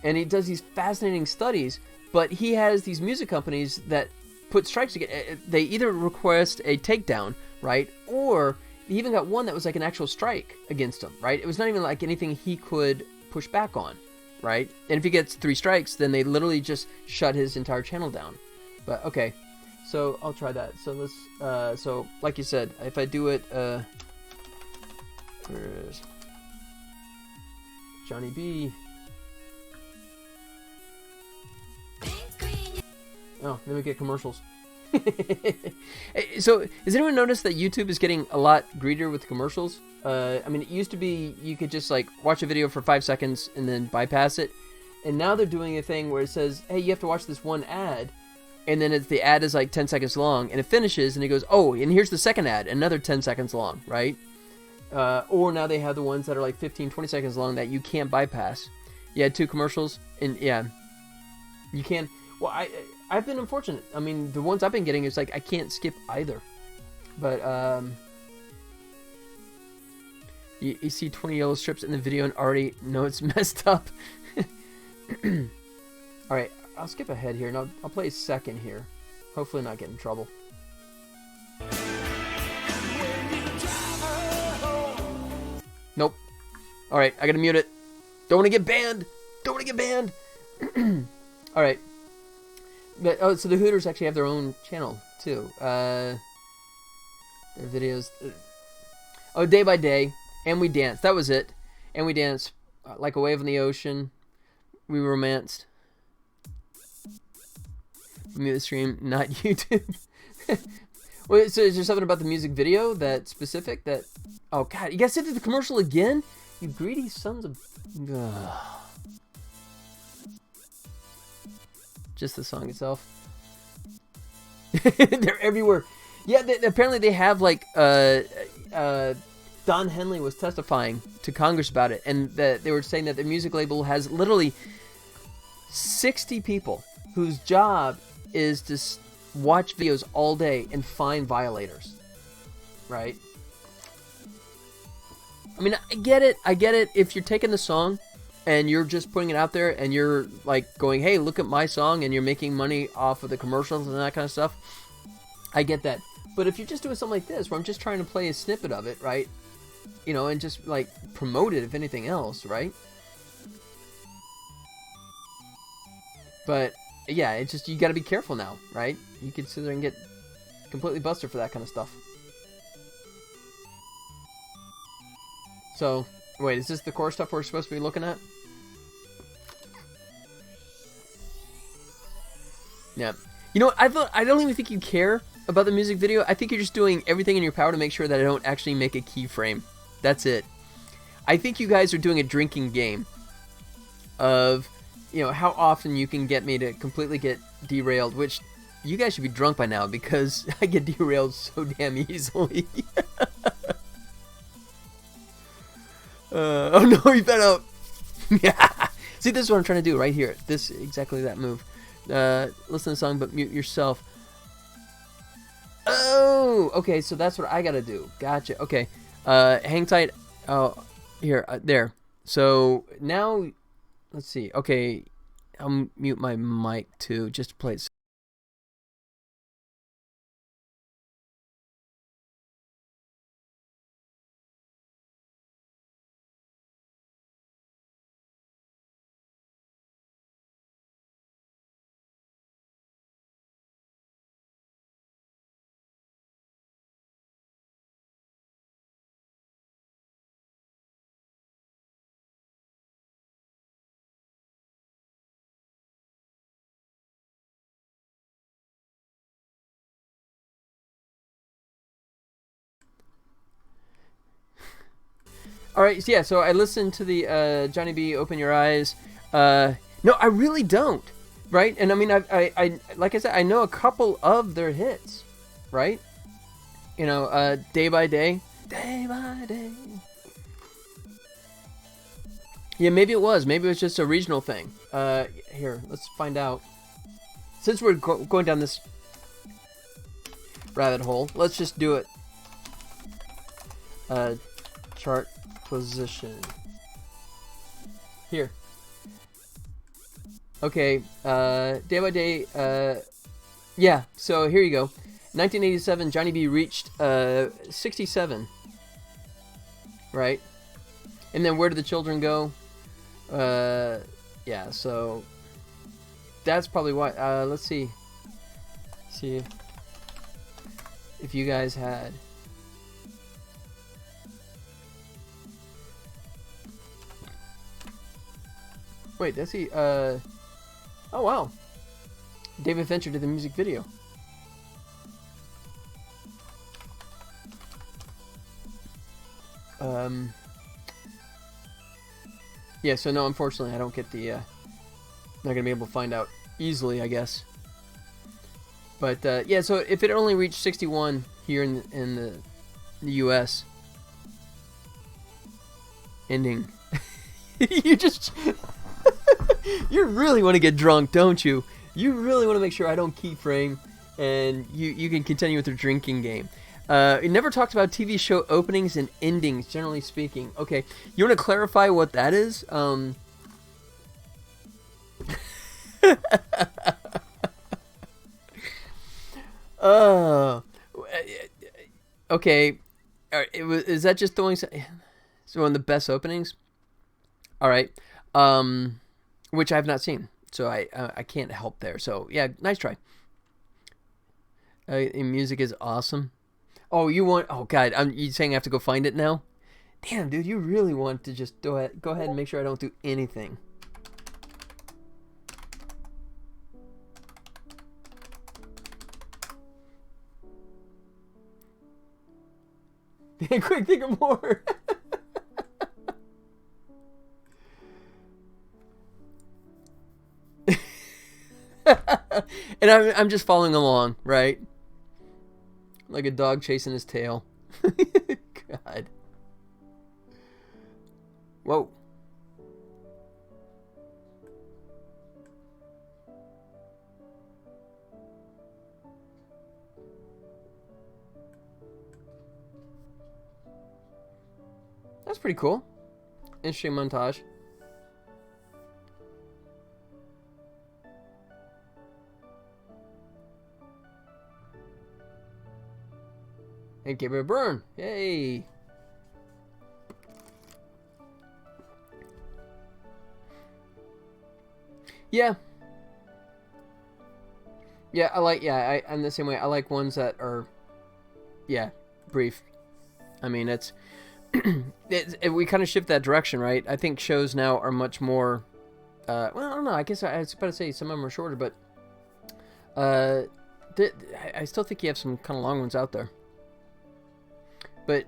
And he does these fascinating studies. But he has these music companies that put strikes together. They either request a takedown, right, or he even got one that was like an actual strike against him, right? It was not even like anything he could push back on, right? And if he gets 3 strikes, then they literally just shut his entire channel down. But okay, so I'll try that. So let's, so like you said, if I do it, where is Johnny B? Oh, then we get commercials. So, has anyone noticed that YouTube is getting a lot greedier with commercials? I mean, it used to be you could just like watch a video for 5 seconds and then bypass it. And now they're doing a thing where it says, hey, you have to watch this one ad. And then the ad is like 10 seconds long. And it finishes and it goes, oh, and here's the second ad, another 10 seconds long, right? Or now they have the ones that are like 15, 20 seconds long that you can't bypass. You had 2 commercials. And yeah, you can. Well, I've been unfortunate. I mean, the ones I've been getting is like I can't skip either. But you see 20 yellow strips in the video and already know it's messed up. All right, I'll skip ahead here and I'll play a second here. Hopefully not get in trouble. Nope. All right, I gotta mute it. Don't want to get banned. Don't want to get banned. All right. But, oh, so the Hooters actually have their own channel, too. Their videos. Oh, Day by Day. And We Danced. That was it. And We Danced. Like a Wave in the Ocean. We Romanced. Mute the stream, not YouTube. Wait, so is there something about the music video that's specific that... Oh, God. You guys did the commercial again? You greedy sons of... Ugh. Just the song itself. They're everywhere. Yeah, apparently they have like Don Henley was testifying to Congress about it, and that they were saying that the music label has literally 60 people whose job is to watch videos all day and find violators. Right? I mean, I get it. If you're taking the song and you're just putting it out there and you're like going, hey, look at my song, and you're making money off of the commercials and that kind of stuff, I get that. But if you're just doing something like this, where I'm just trying to play a snippet of it, right, you know, and just like promote it if anything else, right? But yeah, it's just, you got to be careful now, right? You could sit there and get completely busted for that kind of stuff. So, wait, is this the core stuff we're supposed to be looking at? Yeah. You know what? I don't even think you care about the music video. I think you're just doing everything in your power to make sure that I don't actually make a keyframe. That's it. I think you guys are doing a drinking game of, you know, how often you can get me to completely get derailed, which you guys should be drunk by now because I get derailed so damn easily. Oh no, he fell out. See, this is what I'm trying to do right here. This, exactly that move. Listen to the song, but mute yourself. Oh, okay, so that's what I gotta do. Gotcha. Okay, hang tight. Oh, here, there. So now, let's see. Okay, I'll mute my mic too, just to play it. All right, so yeah, so I listened to the Johnny B. Open Your Eyes. No, I really don't, right? And I mean, I like I said, I know a couple of their hits, right? You know, day by day. Day by day. Yeah, maybe it was. Maybe it was just a regional thing. Here, let's find out. Since we're going down this rabbit hole, let's just do it. Chart position. Here. Okay, day by day, yeah, so here you go. 1987, Johnny B reached 67. Right? And then where did the children go? Yeah, so that's probably why. Let's see. See if you guys had. Wait, does he? Oh wow. David Fincher did the music video. Yeah, so no, unfortunately, I don't get the, not gonna be able to find out easily, I guess. But, yeah, so if it only reached 61 here in the U.S. Ending. You just... You really want to get drunk, don't you? You really want to make sure I don't keyframe, and you can continue with your drinking game. It never talked about TV show openings and endings, generally speaking. Okay, you want to clarify what that is? Okay. Is that just throwing so one of the best openings? All right. Which I have not seen, so I can't help there. So yeah, nice try. Music is awesome. Oh, you want? Oh God, you saying I have to go find it now? Damn, dude, you really want to just go ahead and make sure I don't do anything. Quick, think of more. And I'm just following along, right? Like a dog chasing his tail. God. Whoa. That's pretty cool. Interesting montage. And give it a burn. Yay. Yeah. Yeah, I'm the same way. I like ones that are, yeah, brief. I mean, we kind of shift that direction, right? I think shows now are much more, well, I don't know. I guess I was about to say some of them are shorter, but I still think you have some kind of long ones out there. But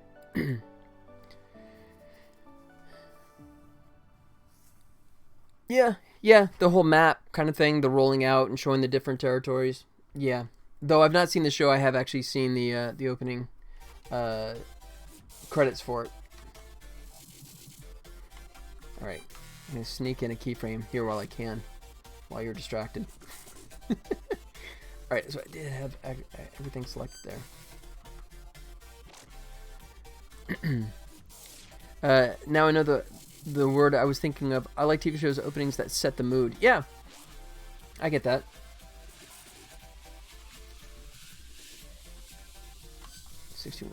yeah, the whole map kind of thing, the rolling out and showing the different territories. Yeah, though I've not seen the show, I have actually seen the opening credits for it. All right, I'm gonna sneak in a keyframe here while I can, while you're distracted. All right, so I did have everything selected there. Now I know the word I was thinking of. I like TV shows openings that set the mood. Yeah, I get that. $61,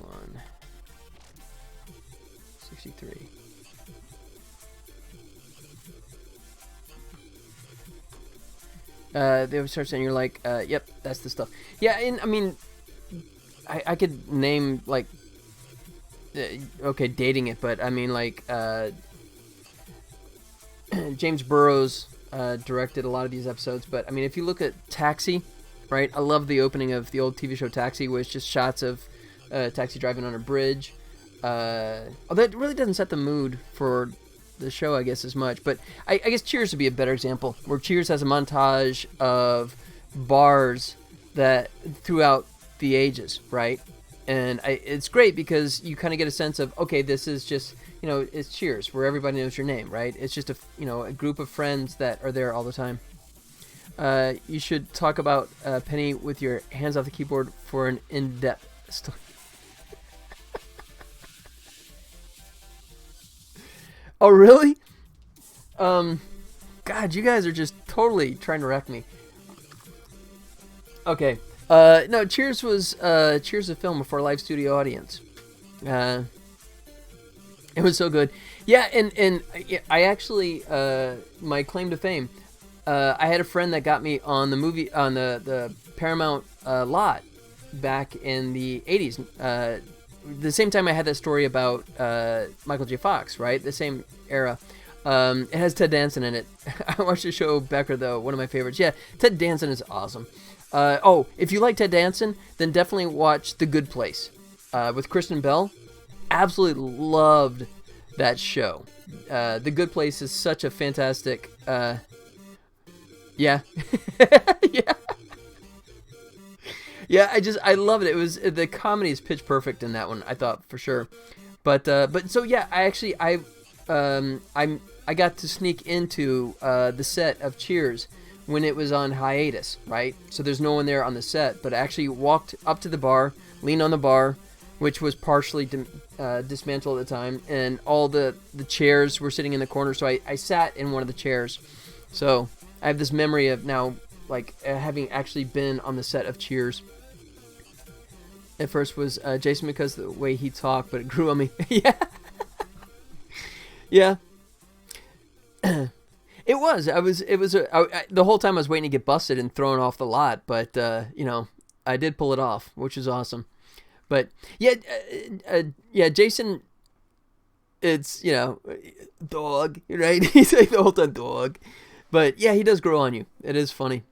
$63. They would start saying, you're like, yep, that's the stuff. Yeah, and I mean, I could name like. Okay, dating it, but I mean, like, James Burrows directed a lot of these episodes, but I mean, if you look at Taxi, right? I love the opening of the old TV show Taxi, where it's just shots of Taxi driving on a bridge. That really doesn't set the mood for the show, I guess, as much, but I guess Cheers would be a better example, where Cheers has a montage of bars that throughout the ages, right? And it's great because you kind of get a sense of, okay, this is just, it's Cheers, where everybody knows your name, right? It's just a group of friends that are there all the time. You should talk about Penny with your hands off the keyboard for an in-depth story. Oh, really? God, you guys are just totally trying to wreck me. Okay. No, Cheers was a film before a live studio audience. It was so good. Yeah, and I actually, my claim to fame, I had a friend that got me on the Paramount lot back in the 80s. The same time I had that story about Michael J. Fox, right? The same era. It has Ted Danson in it. I watched the show Becker, though, one of my favorites. Yeah, Ted Danson is awesome. If you like Ted Danson, then definitely watch The Good Place with Kristen Bell. Absolutely loved that show. The Good Place is such a fantastic... yeah. Yeah. Yeah, I love it. It was the comedy is pitch perfect in that one, I thought, for sure. But so yeah, I got to sneak into the set of Cheers when it was on hiatus, right? So there's no one there on the set, but I actually walked up to the bar, leaned on the bar, which was partially dismantled at the time, and all the chairs were sitting in the corner, so I sat in one of the chairs. So I have this memory of now, like, having actually been on the set of Cheers. At first was Jason because of the way he talked, but it grew on me. Yeah. Yeah. It was. The whole time I was waiting to get busted and thrown off the lot, but I did pull it off, which is awesome. But yeah, Jason, it's dog, right? He's like the whole time dog, but yeah, he does grow on you. It is funny.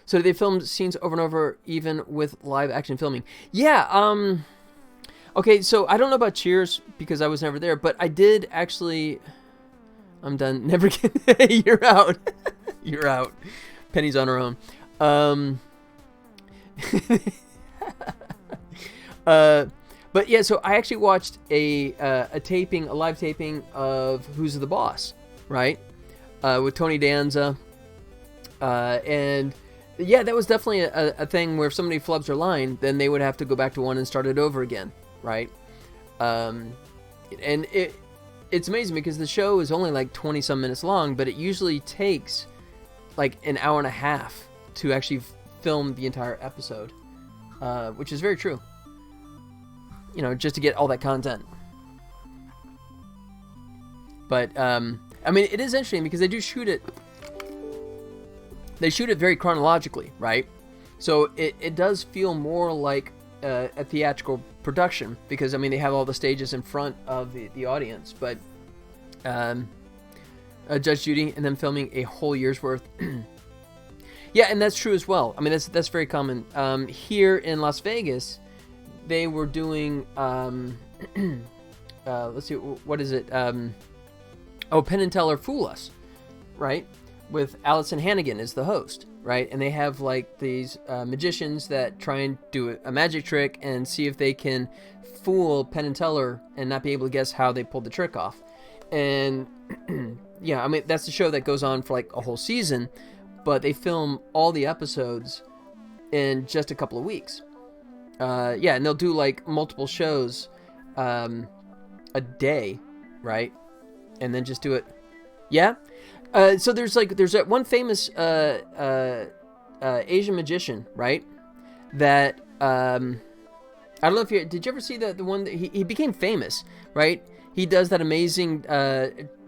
So they filmed scenes over and over, even with live action filming. Yeah. Okay, so I don't know about Cheers because I was never there, but I did actually. I'm done. Never get. You're out. You're out. Penny's on her own. But yeah, so I actually watched a live taping of Who's the Boss, right? With Tony Danza, and yeah, that was definitely a thing where if somebody flubs their line, then they would have to go back to one and start it over again, right? And it's amazing because the show is only like 20 some minutes long, but it usually takes like an hour and a half to actually film the entire episode, which is very true. Just to get all that content. But I mean, it is interesting because they do shoot it. They shoot it very chronologically, right? So it does feel more like a theatrical production because, I mean, they have all the stages in front of the audience, but Judge Judy and then filming a whole year's worth. Yeah, and that's true as well. I mean, that's very common. Here in Las Vegas, they were doing, let's see, what is it? Penn and Teller Fool Us, right? With Allison Hannigan as the host, right? And they have like these magicians that try and do a magic trick and see if they can fool Penn and Teller and not be able to guess how they pulled the trick off. And yeah, I mean, that's the show that goes on for like a whole season, but they film all the episodes in just a couple of weeks. Yeah, and they'll do like multiple shows a day, right? And then just do it. Yeah. So there's that one famous Asian magician, right? That I don't know if did you ever see the one that he became famous, right? He does that amazing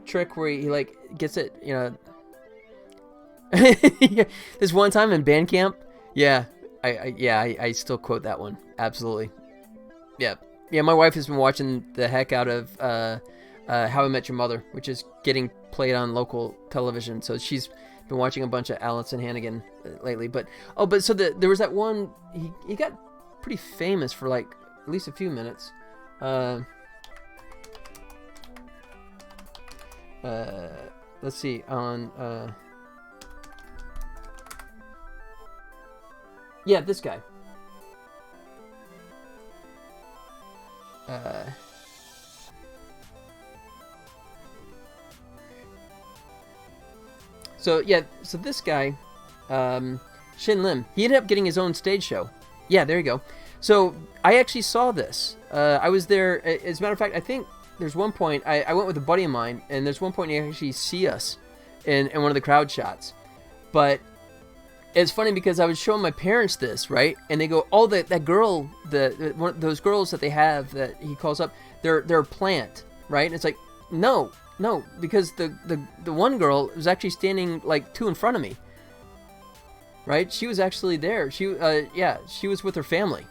trick where he like gets it, this one time in band camp. Yeah. I still quote that one. Absolutely. Yeah. Yeah, my wife has been watching the heck out of How I Met Your Mother, which is getting played on local television. So she's been watching a bunch of Allison Hannigan lately. But so there was that one, he got pretty famous for like at least a few minutes. Let's see, on yeah, this guy. So this guy, Shin Lim, he ended up getting his own stage show. Yeah, there you go. So I actually saw this. I was there. As a matter of fact, I think there's one point I went with a buddy of mine, and there's one point you actually see us in one of the crowd shots. But it's funny because I was showing my parents this, right? And they go, "Oh, that girl, those girls that they have that he calls up, they're a plant, right?" And it's like, no, because the one girl was actually standing like 2 in front of me, right? She was actually there. She was with her family,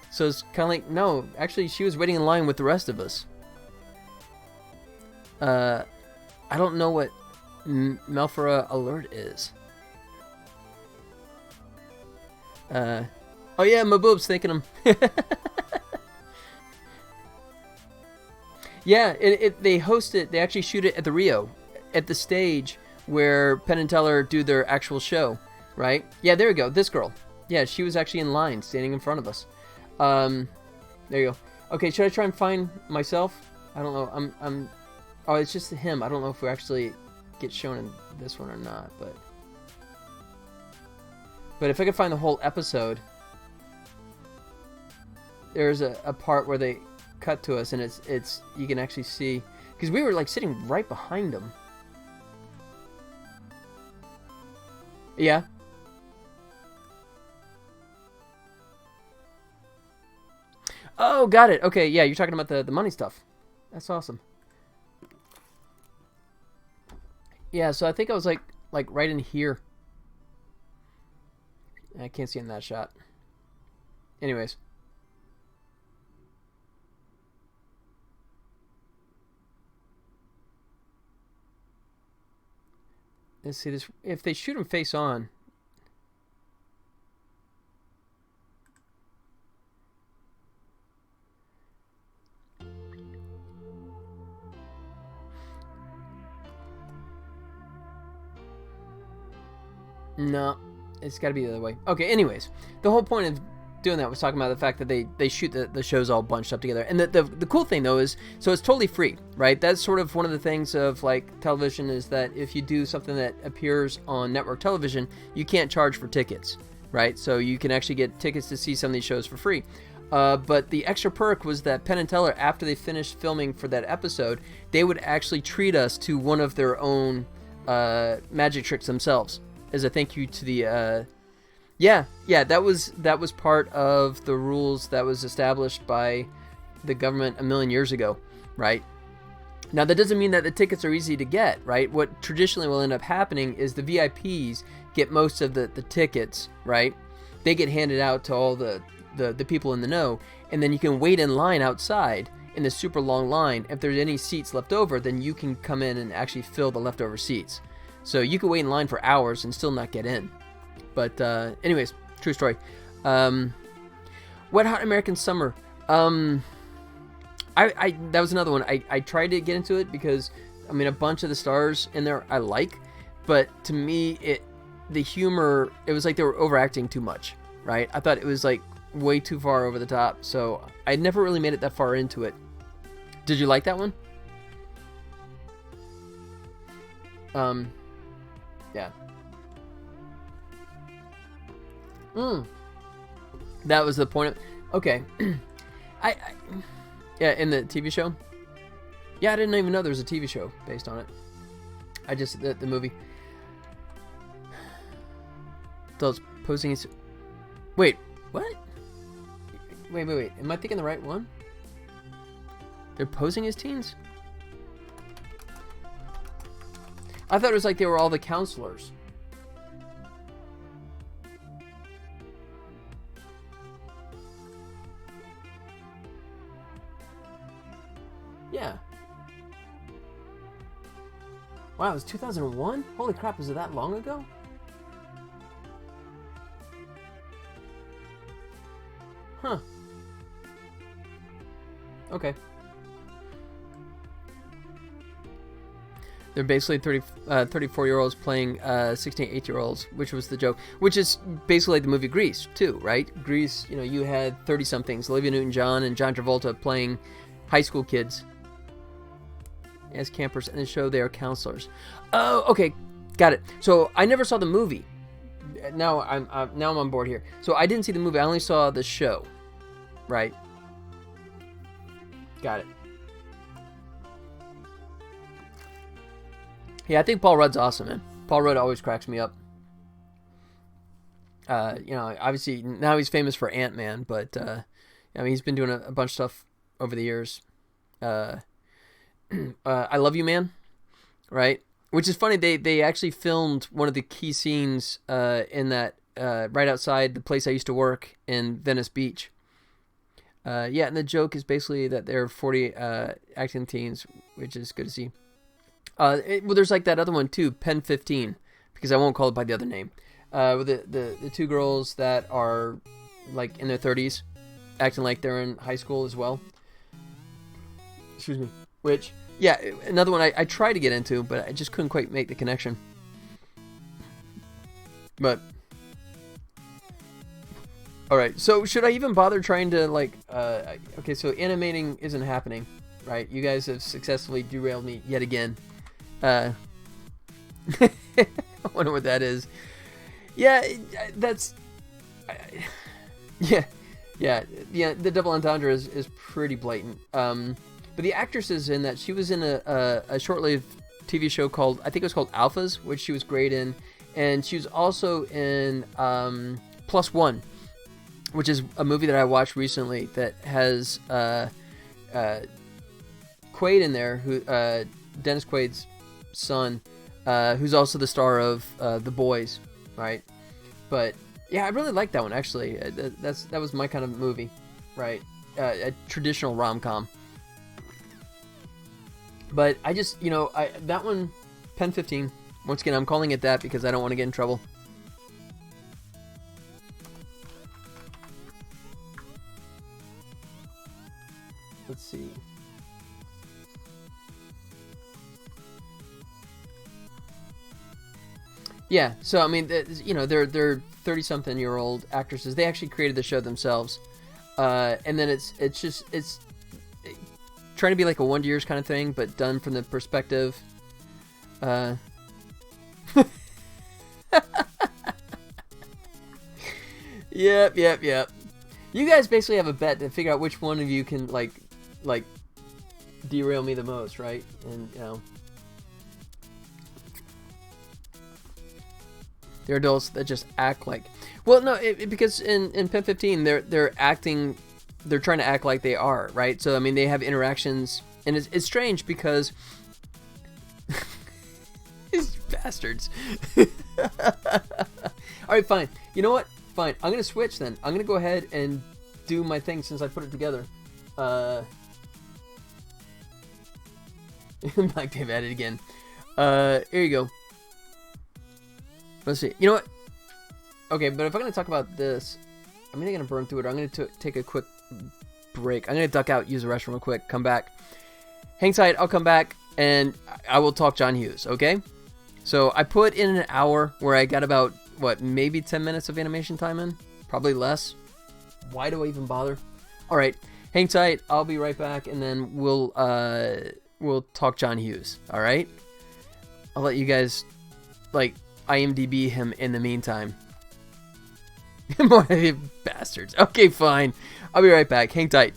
so it's kind of like, no, actually she was waiting in line with the rest of us. I don't know what Melfora Alert is. Oh yeah, my boob's thanking him. Yeah, they host it. They actually shoot it at the Rio, at the stage where Penn and Teller do their actual show, right? Yeah, there we go. This girl. Yeah, she was actually in line, standing in front of us. There you go. Okay, should I try and find myself? I don't know. Oh, it's just him. I don't know if we actually get shown in this one or not, but if I could find the whole episode, there's a part where they cut to us, and it's you can actually see, because we were like sitting right behind them. Yeah. Oh, got it. Okay, yeah, you're talking about the money stuff. That's awesome. Yeah, so I think I was like right in here. I can't see in that shot. Anyways. Let's see this. If they shoot him face on. No, it's got to be the other way. Okay, anyways, the whole point of doing that was talking about the fact that they shoot the shows all bunched up together. And the cool thing, though, is, so it's totally free, right? That's sort of one of the things of, like, television, is that if you do something that appears on network television, you can't charge for tickets, right? So you can actually get tickets to see some of these shows for free. But the extra perk was that Penn and Teller, after they finished filming for that episode, they would actually treat us to one of their own magic tricks themselves, as a thank you to the yeah, that was part of the rules that was established by the government a million years ago, right? Now, that doesn't mean that the tickets are easy to get, right? What traditionally will end up happening is the VIPs get most of the tickets, right? They get handed out to all the people in the know, and then you can wait in line outside in the super long line. If there's any seats left over, then you can come in and actually fill the leftover seats. So you could wait in line for hours and still not get in. But anyways, true story. Wet Hot American Summer. That was another one. I tried to get into it because, I mean, a bunch of the stars in there I like, but to me, the humor, it was like they were overacting too much, right? I thought it was like way too far over the top, so I never really made it that far into it. Did you like that one? Yeah. That was the point of... Okay. Yeah, in the TV show? Yeah, I didn't even know there was a TV show based on it. I just... The movie. Those posing as... Wait, what? Wait. Am I thinking the right one? They're posing as teens? I thought it was like they were all the counselors. Yeah. Wow, it was 2001? Holy crap, was it that long ago? Huh. Okay. They're basically 34-year-olds playing 16, 8-year-olds, which was the joke. Which is basically like the movie Grease, too, right? Grease, you know, you had 30-somethings, Olivia Newton-John and John Travolta playing high school kids. As campers in the show, they are counselors. Oh, okay, got it. So I never saw the movie. Now I'm on board here. So I didn't see the movie. I only saw the show. Right. Got it. Yeah, I think Paul Rudd's awesome, man. Paul Rudd always cracks me up. Obviously now he's famous for Ant-Man, but I mean he's been doing a bunch of stuff over the years. I Love You Man, right? Which is funny. They actually filmed one of the key scenes in that right outside the place I used to work in Venice Beach. And the joke is basically that there are 40 acting teens, which is good to see. Well, there's like that other one too, Pen 15, because I won't call it by the other name. With the two girls that are like in their 30s, acting like they're in high school as well. Excuse me. Which, yeah, another one I tried to get into, but I just couldn't quite make the connection. But, alright, so should I even bother trying to, like, okay, so animating isn't happening, right? You guys have successfully derailed me yet again. I wonder what that is. Yeah, that's, yeah, the double entendre is pretty blatant. But the actress is in that. She was in a short-lived TV show called, I think it was called Alphas, which she was great in. And she was also in Plus One, which is a movie that I watched recently that has Quaid in there, who Dennis Quaid's son, who's also the star of The Boys, right? But yeah, I really like that one actually. That was my kind of movie, right? A traditional rom-com. But I just, that one, Pen 15, once again, I'm calling it that because I don't want to get in trouble. Let's see. Yeah, so I mean, they're 30-something-year-old actresses. They actually created the show themselves, and then it's trying to be like a Wonder Years kind of thing, but done from the perspective. Yep. You guys basically have a bet to figure out which one of you can like derail me the most, right? And they're adults that just act like. Well, no, because in Pen 15 they're acting. They're trying to act like they are, right? So I mean, they have interactions, and it's strange because these bastards. All right, fine. You know what? Fine. I'm gonna switch then. I'm gonna go ahead and do my thing since I put it together. Black Dave at it again. Here you go. Let's see. You know what? Okay, but if I'm gonna talk about this, I'm gonna burn through it. I'm gonna take a quick break. I'm gonna duck out, use the restroom real quick, come back. Hang tight, I'll come back, and I will talk John Hughes, okay? So I put in an hour where I got about, maybe 10 minutes of animation time in? Probably less. Why do I even bother? Alright, hang tight, I'll be right back, and then we'll talk John Hughes, alright? I'll let you guys, IMDb him in the meantime. More bastards. Okay, fine. I'll be right back. Hang tight.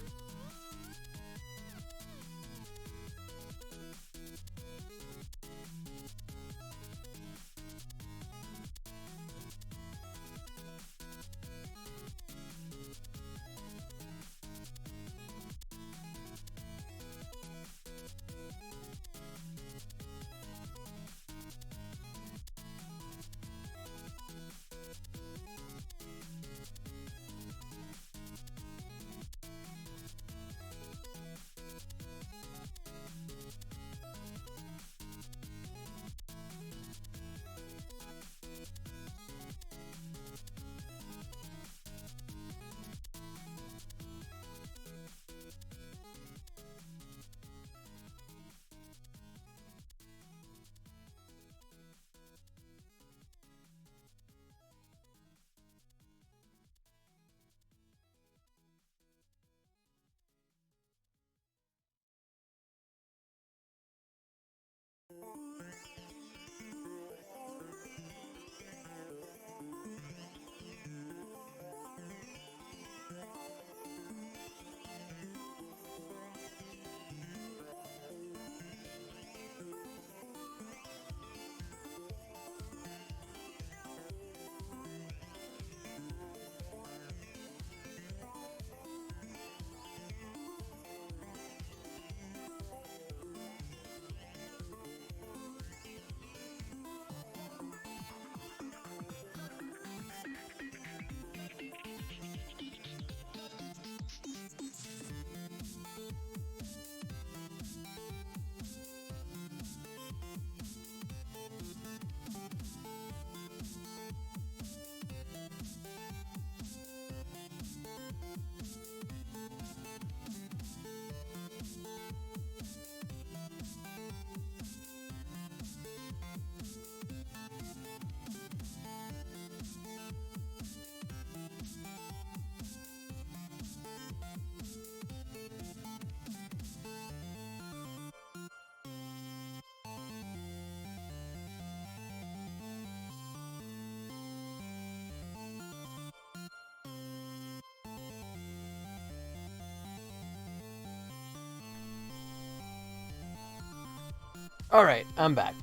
All right, I'm back.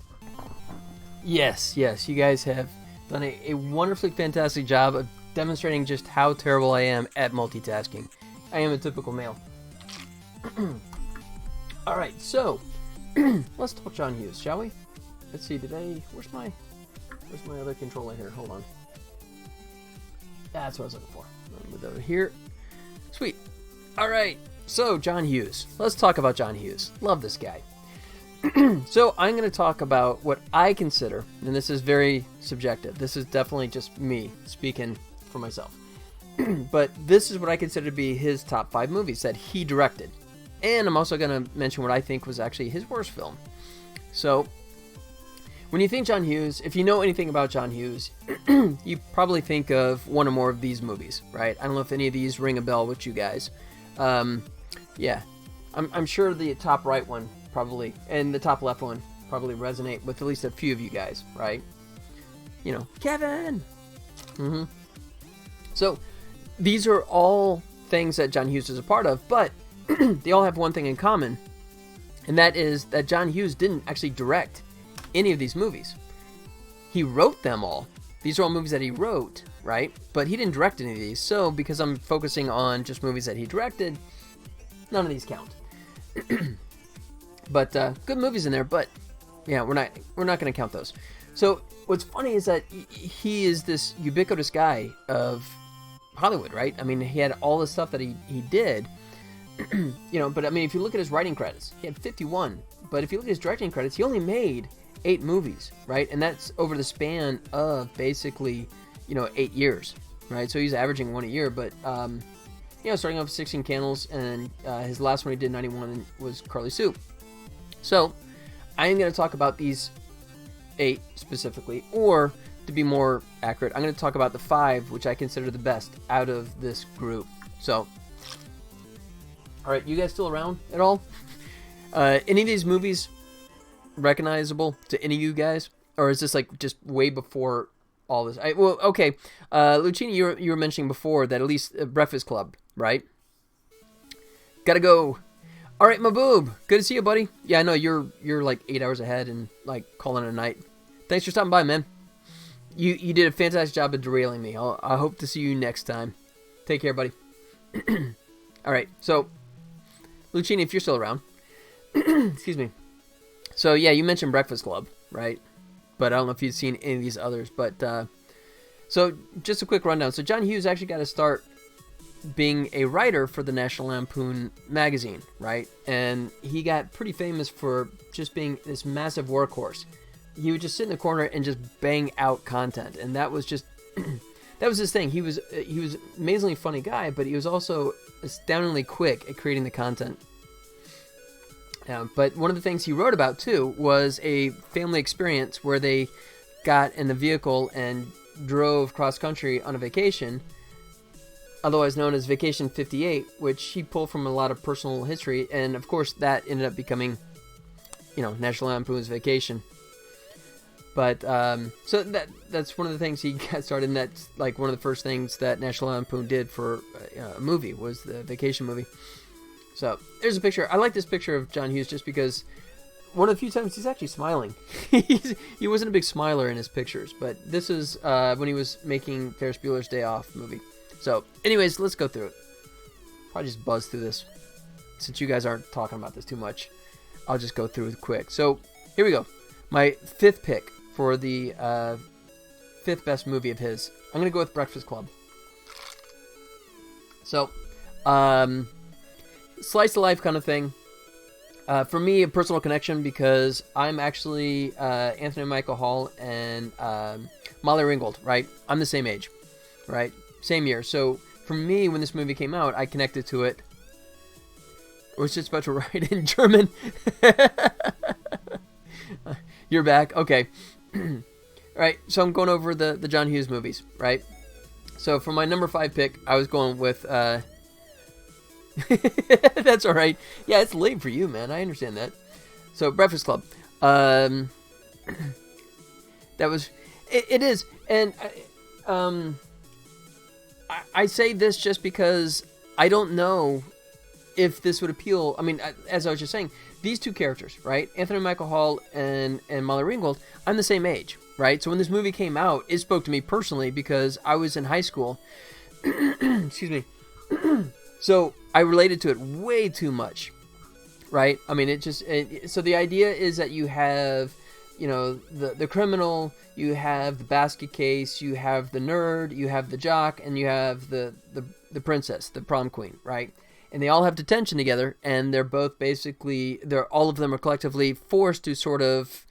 Yes, you guys have done a wonderfully fantastic job of demonstrating just how terrible I am at multitasking. I am a typical male. All right, so let's talk John Hughes, shall we? Let's see. Where's my other controller here? Hold on. That's what I was looking for. Move over here. Sweet. All right. So John Hughes. Let's talk about John Hughes. Love this guy. So I'm going to talk about what I consider, and this is very subjective. This is definitely just me speaking for myself. But this is what I consider to be his top 5 movies that he directed. And I'm also going to mention what I think was actually his worst film. So when you think John Hughes, if you know anything about John Hughes, you probably think of one or more of these movies, right? I don't know if any of these ring a bell with you guys. Yeah, I'm sure the top right one probably, and the top left one probably resonate with at least a few of you guys, right? You know, Kevin! So, these are all things that John Hughes is a part of, but they all have one thing in common, and that is that John Hughes didn't actually direct any of these movies. He wrote them all. These are all movies that he wrote, right? But he didn't direct any of these, so because I'm focusing on just movies that he directed, none of these count. But good movies in there, but yeah, we're not going to count those. So what's funny is that he is this ubiquitous guy of Hollywood, right? I mean, he had all the stuff that he did, you know, but I mean, if you look at his writing credits, he had 51, but if you look at his directing credits, he only made 8 movies, right? And that's over the span of basically, 8 years, right? So he's averaging 1 a year, but, starting off with 16 Candles, and his last one he did in 91 was Curly Sue. So, I am going to talk about these 8 specifically, or to be more accurate, I'm going to talk about the 5 which I consider the best out of this group. So, alright, you guys still around at all? Any of these movies recognizable to any of you guys? Or is this like just way before all this? Okay, Lucini, you were mentioning before that at least Breakfast Club, right? Gotta go. All right, my boob. Good to see you, buddy. Yeah, I know you're like 8 hours ahead and like calling it a night. Thanks for stopping by, man. You did a fantastic job of derailing me. I hope to see you next time. Take care, buddy. All right, so Lucini, if you're still around, excuse me. So yeah, you mentioned Breakfast Club, right? But I don't know if you've seen any of these others. But so just a quick rundown. So John Hughes actually got to start being a writer for the National Lampoon magazine, right? And he got pretty famous for just being this massive workhorse. He would just sit in the corner and just bang out content, and that was just that was his thing. He was an amazingly funny guy, but he was also astoundingly quick at creating the content. But one of the things he wrote about too was a family experience where they got in the vehicle and drove cross country on a vacation, otherwise known as Vacation 58, which he pulled from a lot of personal history, and of course that ended up becoming National Lampoon's Vacation. But so that's one of the things he got started, and that's like one of the first things that National Lampoon did for a movie was the Vacation movie. So there's a picture. I like this picture of John Hughes just because one of the few times he's actually smiling. He wasn't a big smiler in his pictures, but this is when he was making Ferris Bueller's Day Off movie. So anyways, let's go through it. Probably just buzz through this. Since you guys aren't talking about this too much, I'll just go through it quick. So here we go. My fifth pick for the fifth best movie of his. I'm going to go with Breakfast Club. So, slice of life kind of thing. For me, a personal connection because I'm actually Anthony Michael Hall and Molly Ringwald, right? I'm the same age, right? Same year. So for me, when this movie came out, I connected to it. I was just about to write in German. You're back. Okay. All right. So I'm going over the John Hughes movies, right? So for my number 5 pick, I was going with... That's all right. Yeah, it's late for you, man. I understand that. So Breakfast Club. That was... It is. And I say this just because I don't know if this would appeal. I mean, as I was just saying, these two characters, right? Anthony Michael Hall and Molly Ringwald, I'm the same age, right? So when this movie came out, it spoke to me personally because I was in high school. Excuse me. So I related to it way too much, right? I mean, so the idea is that you have, the criminal, you have the basket case, you have the nerd, you have the jock, and you have the princess, the prom queen, right? And they all have detention together, and they're both all of them are collectively forced to sort of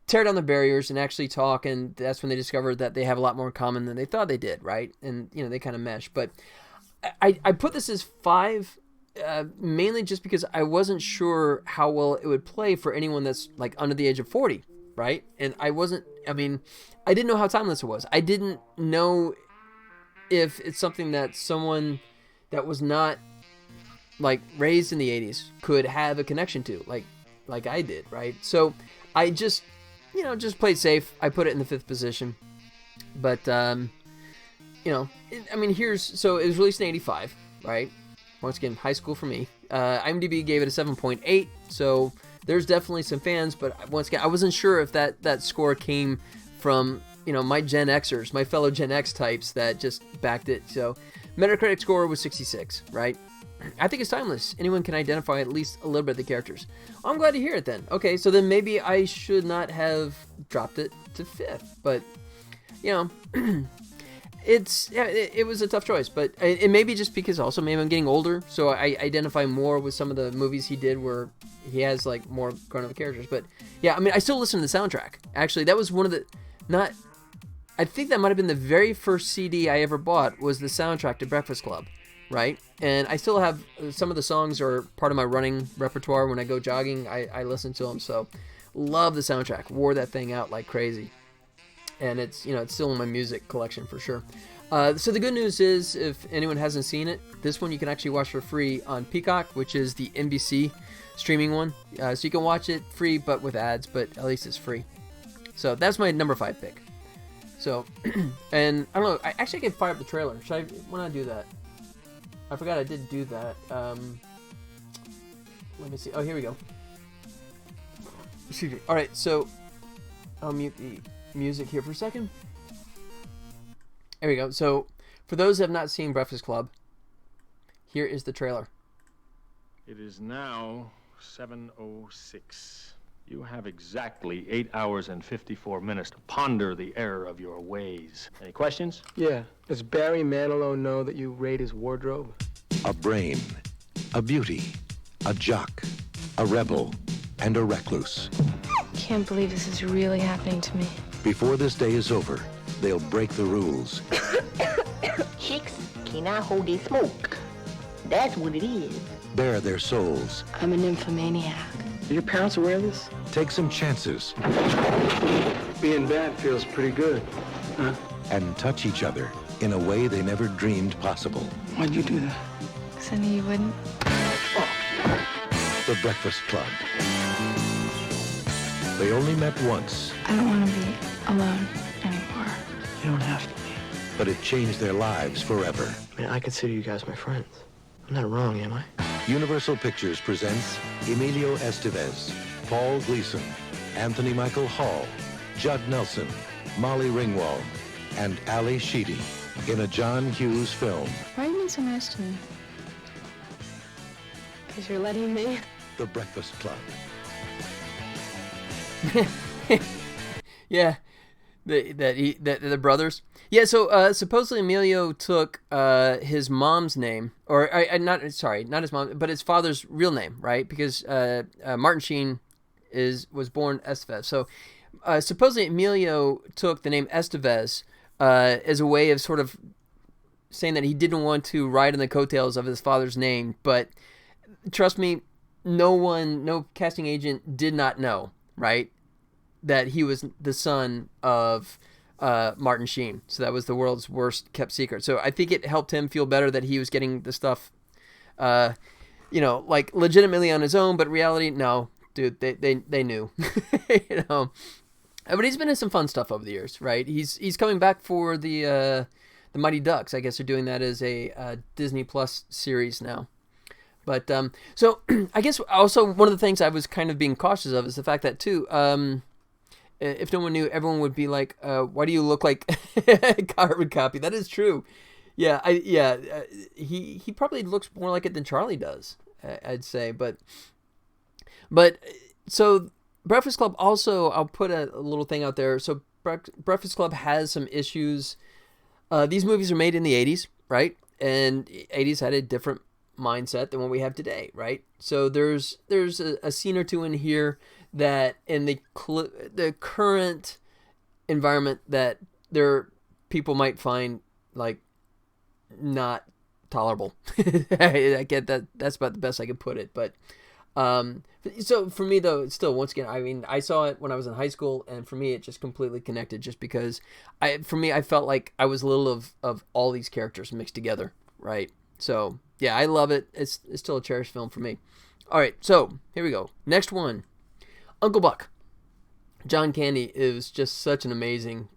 tear down the barriers and actually talk, and that's when they discover that they have a lot more in common than they thought they did, right? And, they kind of mesh. But I put this as 5, mainly just because I wasn't sure how well it would play for anyone that's, like, under the age of 40, right? And I didn't know how timeless it was. I didn't know if it's something that someone that was not like raised in the 80s could have a connection to like I did, right? So I just played safe. I put it in the 5th position. But so it was released in 85, right? Once again, high school for me. IMDb gave it a 7.8, so there's definitely some fans, but once again, I wasn't sure if that score came from my Gen Xers, my fellow Gen X types that just backed it. So Metacritic score was 66, right? I think it's timeless. Anyone can identify at least a little bit of the characters. I'm glad to hear it then. Okay, so then maybe I should not have dropped it to 5th, but it was a tough choice, but it may be just because also maybe I'm getting older, so I identify more with some of the movies he did where he has like more grown-up characters. But yeah, I mean, I still listen to the soundtrack. Actually, that was one of the I think that might have been the very first CD I ever bought was the soundtrack to Breakfast Club, right? And I still have some of the songs are part of my running repertoire. When I go jogging, I listen to them. So love the soundtrack. Wore that thing out like crazy. And it's still in my music collection for sure. So the good news is, if anyone hasn't seen it, this one you can actually watch for free on Peacock, which is the NBC streaming one. So you can watch it free, but with ads, but at least it's free. So that's my number 5 pick. So, and I don't know, I can fire up the trailer. Why not do that? I forgot I did do that. Let me see. Oh, here we go. Excuse me. All right, so I'll mute the music here for a second. There we go. So, for those that have not seen Breakfast Club, here is the trailer. It is now 7:06. You have exactly 8 hours and 54 minutes to ponder the error of your ways. Any questions? Yeah. Does Barry Manilow know that you raid his wardrobe? A brain, a beauty, a jock, a rebel, and a recluse. Can't believe this is really happening to me. Before this day is over, they'll break the rules. Chicks cannot hold their smoke. That's what it is. Bare their souls. I'm a nymphomaniac. Are your parents aware of this? Take some chances. Being bad feels pretty good, huh? And touch each other in a way they never dreamed possible. Why'd you do that? 'Cause I knew you wouldn't. The Breakfast Club. They only met once, I don't want to be alone anymore. You don't have to be. but it changed their lives forever. I mean, I consider you guys my friends. I'm not wrong, am I? Universal Pictures presents Emilio Estevez, Paul Gleason, Anthony Michael Hall, Judd Nelson, Molly Ringwald, and Ali Sheedy in a John Hughes film. Why are you being so nice to me? Because you're letting me. The Breakfast Club. Yeah, the brothers. Yeah, so supposedly Emilio took his mom's name, or not his mom, but his father's real name, right? Because Martin Sheen was born Estevez. So supposedly Emilio took the name Estevez as a way of sort of saying that he didn't want to ride in the coattails of his father's name. But trust me, no casting agent did not know, right, that he was the son of Martin Sheen. So that was the world's worst kept secret. So I think it helped him feel better that he was getting the stuff, like legitimately on his own. But in reality, no, dude, they knew, But he's been in some fun stuff over the years, right? He's coming back for the Mighty Ducks. I guess they're doing that as a Disney Plus series now. But so I guess also one of the things I was kind of being cautious of is the fact that too, if no one knew, everyone would be like, "Why do you look like a carbon copy?" That is true. Yeah, he probably looks more like it than Charlie does, I'd say. But so Breakfast Club also, I'll put a little thing out there. So Breakfast Club has some issues. These movies are made in the 80s, right? And 80s had a different mindset than what we have today, right? So there's a scene or two in here that in the current environment that people might find like not tolerable. I get that. That's about the best I can put it. But so for me though, still, once again, I mean, I saw it when I was in high school, and for me it just completely connected, just because I felt like I was a little of all these characters mixed together, right? So yeah, I love it. It's still a cherished film for me. All right, so here we go. Next one, Uncle Buck. John Candy is just such an amazing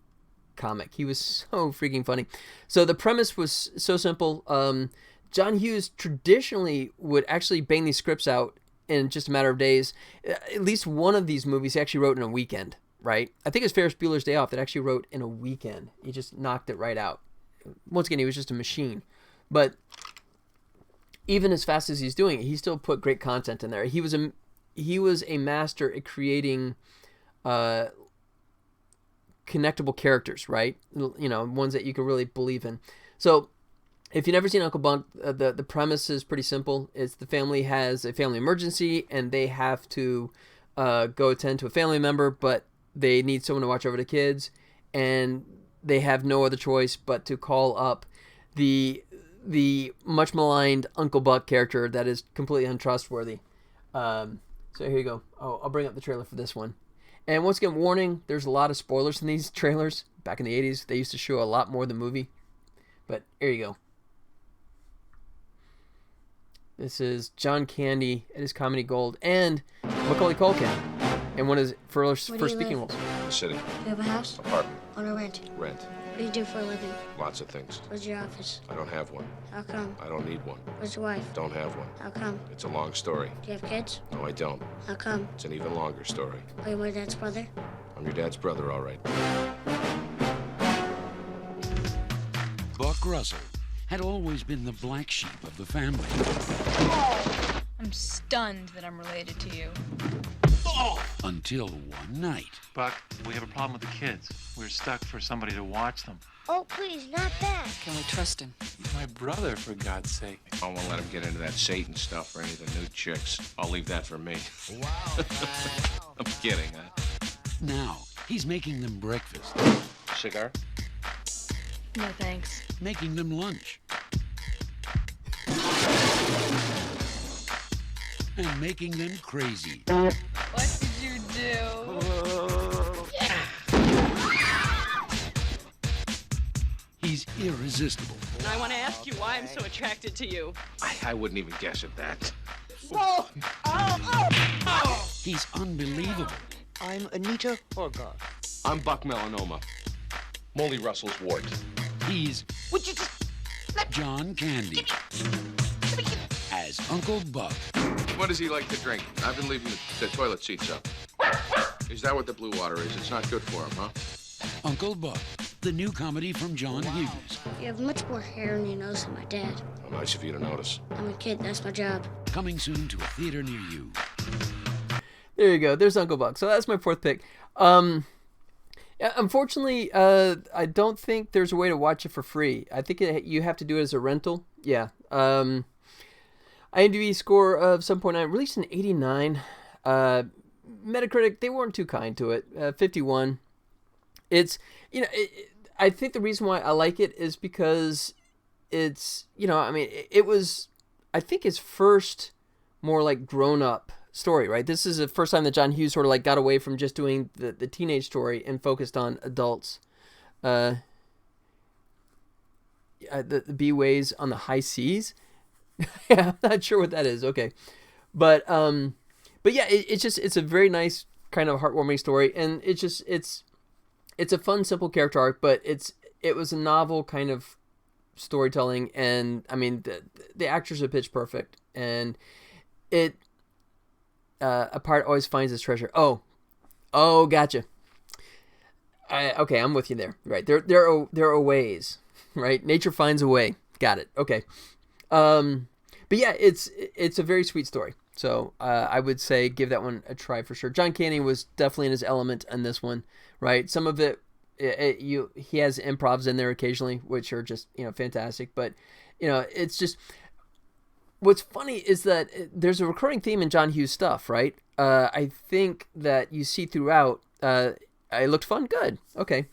comic. He was so freaking funny. So the premise was so simple. John Hughes traditionally would actually bang these scripts out in just a matter of days. At least one of these movies he actually wrote in a weekend, right? I think it was Ferris Bueller's Day Off that actually wrote in a weekend. He just knocked it right out. Once again, he was just a machine. But even as fast as he's doing it, he still put great content in there. He was a master at creating connectable characters, right? Ones that you can really believe in. So if you've never seen Uncle Buck, the premise is pretty simple. It's the family has a family emergency, and they have to go attend to a family member, but they need someone to watch over the kids, and they have no other choice but to call up the much maligned Uncle Buck character that is completely untrustworthy. So here you go. I'll bring up the trailer for this one. And once again, warning, there's a lot of spoilers in these trailers. Back in the 80s, they used to show a lot more than movie. But here you go. This is John Candy at his comedy gold, and Macaulay Culkin in one of his first speaking roles. The city. You have a house? Apartment. On a rent? Rent. What do you do for a living? Lots of things. Where's your office? I don't have one. How come? I don't need one. Where's your wife? Don't have one. How come? It's a long story. Do you have kids? No, I don't. How come? It's an even longer story. Are you my dad's brother? I'm your dad's brother, all right. Buck Russell had always been the black sheep of the family. I'm stunned that I'm related to you. Until one night. Buck, we have a problem with the kids. We're stuck for somebody to watch them. Oh, please, not that. Can we trust him? He's my brother, for God's sake. I won't let him get into that Satan stuff or any of the new chicks. I'll leave that for me. Wow. I'm kidding, huh? Now, he's making them breakfast. Cigar? No, thanks. Making them lunch. And making them crazy. What did you do? He's irresistible. And I want to ask you why I'm so attracted to you. I wouldn't even guess at that. He's unbelievable. I'm Anita Horgar. I'm Buck Melanoma. Molly Russell's wart. He's Would you just John Candy as Uncle Buck. What does he like to drink? I've been leaving the toilet seats up. Is that what the blue water is? It's not good for him, huh? Uncle Buck, the new comedy from John Hughes. You have much more hair on your nose than my dad. How nice of you to notice. I'm a kid, that's my job. Coming soon to a theater near you. There you go. There's Uncle Buck. So that's my fourth pick. Yeah, unfortunately, I don't think there's a way to watch it for free. I think you have to do it as a rental. Yeah. IMDb score of 7.9, released in 89. Metacritic, they weren't too kind to it. 51. It's, I think the reason why I like it is because it's, it was, I think his first more like grown up story, right? This is the first time that John Hughes sort of like got away from just doing the teenage story and focused on adults. The B-Ways on the High Seas. Yeah, I'm not sure what that is. Okay. But yeah, it's a very nice kind of heartwarming story. And it's a fun, simple character arc, but it was a novel kind of storytelling. And I mean, the actors are pitch perfect, and a pirate always finds his treasure. Oh, gotcha. Okay, I'm with you there. Right, there are ways. Right, nature finds a way. Got it. Okay. But yeah, it's a very sweet story. So I would say give that one a try for sure. John Candy was definitely in his element on this one. Right, some of it he has improvs in there occasionally, which are just fantastic. But it's just. What's funny is that there's a recurring theme in John Hughes stuff, right? I think that you see throughout, it looked fun, good, okay.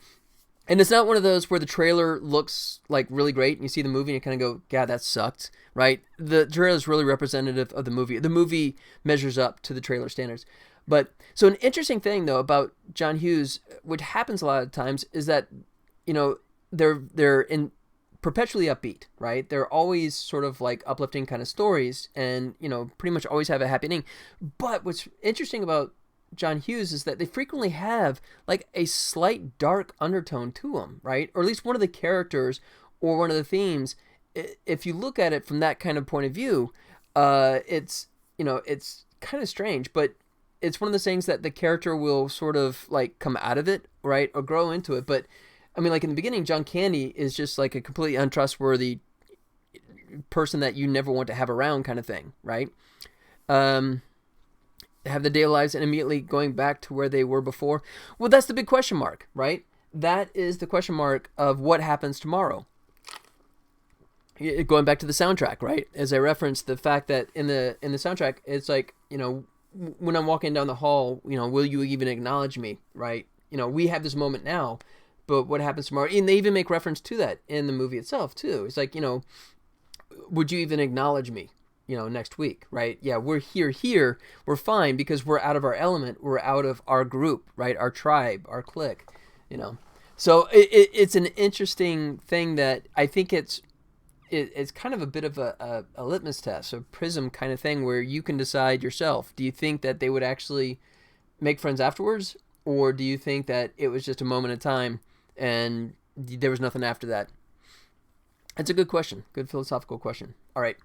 And it's not one of those where the trailer looks like really great and you see the movie and you kind of go, God, that sucked, right? The trailer is really representative of the movie. The movie measures up to the trailer standards. But, so an interesting thing, though, about John Hughes, which happens a lot of times, is that, they're in perpetually upbeat, right? They're always sort of like uplifting kind of stories and, pretty much always have a happy ending. But what's interesting about John Hughes is that they frequently have like a slight dark undertone to them, right? Or at least one of the characters or one of the themes, if you look at it from that kind of point of view, it's kind of strange, but it's one of those things that the character will sort of like come out of it, right? Or grow into it. But I mean, like in the beginning, John Candy is just like a completely untrustworthy person that you never want to have around kind of thing, right? Have the day of lives and immediately going back to where they were before. Well, that's the big question mark, right? That is the question mark of what happens tomorrow. Going back to the soundtrack, right? As I referenced the fact that in the soundtrack, it's like, when I'm walking down the hall, will you even acknowledge me, right? We have this moment now. But what happens tomorrow? And they even make reference to that in the movie itself, too. It's like, would you even acknowledge me, next week, right? Yeah, we're here. We're fine because we're out of our element. We're out of our group, right? Our tribe, our clique, So it's an interesting thing that I think it's kind of a bit of a litmus test, a prism kind of thing where you can decide yourself. Do you think that they would actually make friends afterwards? Or do you think that it was just a moment in time and there was nothing after that? That's a good question. Good philosophical question. All right.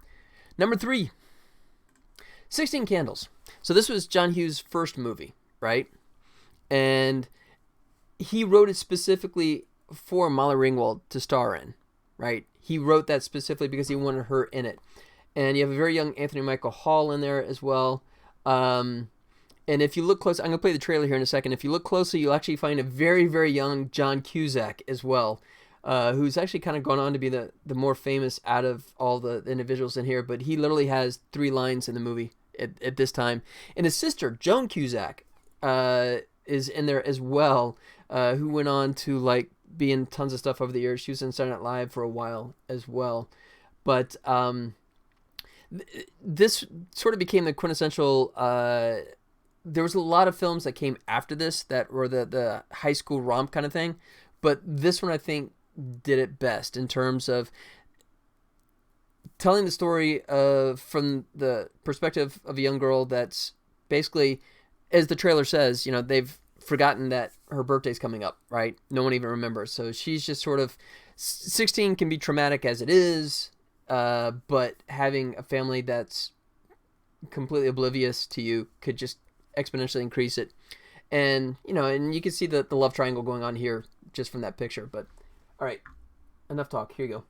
Number 3, 16 Candles. So this was John Hughes' first movie, right? And he wrote it specifically for Molly Ringwald to star in, right? He wrote that specifically because he wanted her in it. And you have a very young Anthony Michael Hall in there as well. And if you look close, I'm going to play the trailer here in a second. If you look closely, you'll actually find a very, very young John Cusack as well, who's actually kind of gone on to be the more famous out of all the individuals in here. But he literally has 3 lines in the movie at this time. And his sister, Joan Cusack, is in there as well, who went on to like be in tons of stuff over the years. She was in Saturday Night Live for a while as well. But this sort of became the quintessential... there was a lot of films that came after this that were the high school romp kind of thing, but this one I think did it best in terms of telling the story from the perspective of a young girl that's basically, as the trailer says, they've forgotten that her birthday's coming up, right? No one even remembers. So she's just sort of, 16 can be traumatic as it is, but having a family that's completely oblivious to you could just exponentially increase it. And, and you can see the love triangle going on here just from that picture. But, all right, enough talk. Here you go.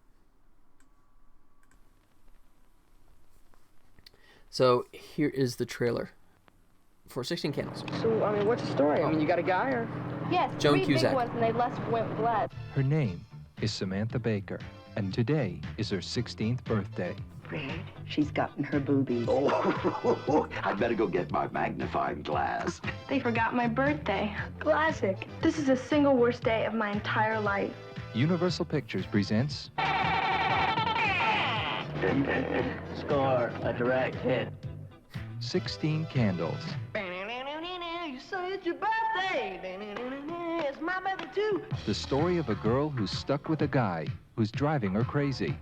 So here is the trailer for 16 Candles. So, what's the story? You got a guy or? Yes, Joan 3 Cusack. big ones, and they went blood. Her name is Samantha Baker, and today is her 16th birthday. Fred, she's gotten her boobies. Oh, I'd better go get my magnifying glass. They forgot my birthday. Classic. This is the single worst day of my entire life. Universal Pictures presents Score, a direct hit. 16 Candles. You say it's your birthday. It's my birthday too. The story of a girl who's stuck with a guy who's driving her crazy.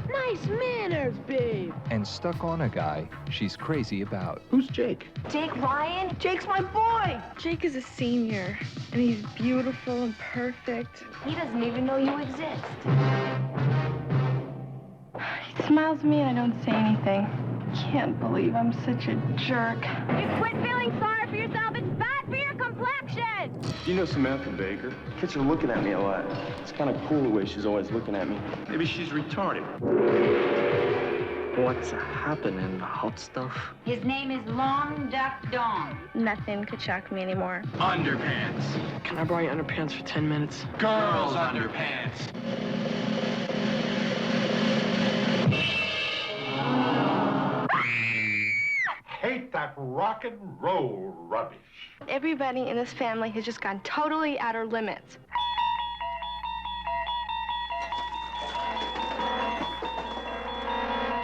Nice manners, babe. And stuck on a guy she's crazy about. Who's Jake? Jake Ryan? Jake's my boy. Jake is a senior, and he's beautiful and perfect. He doesn't even know you exist. He smiles at me and I don't say anything. Can't believe I'm such a jerk. You quit feeling sorry for yourself. It's bad for your complexion. You know Samantha Baker? Kids are looking at me a lot. It's kind of cool the way she's always looking at me. Maybe she's retarded. What's happening, hot stuff? His name is Long Duck Dong. Nothing could shock me anymore. Underpants. Can I borrow your underpants for 10 minutes? Girls' underpants. Hate that rock and roll rubbish. Everybody in this family has just gone totally out of limits.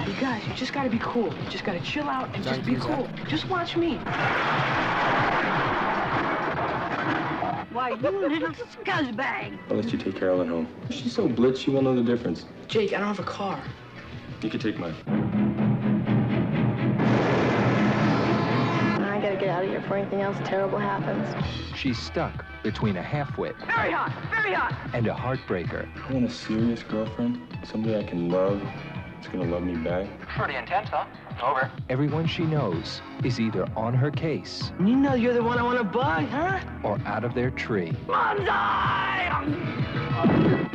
You guys, you just gotta be cool. You just gotta chill out and just be cool. Just watch me. Why, you little scuzzbag. I'll let you take Carolyn home. She's so blitz, she won't know the difference. Jake, I don't have a car. You can take mine. I gotta get out of here before anything else terrible happens. She's stuck between a half-wit Very hot, very hot. and a heartbreaker. I want a serious girlfriend, somebody I can love, that's gonna love me back. Pretty intense, huh? Over. Everyone she knows is either on her case You know you're the one I want to buy, huh? or out of their tree. Bonsai!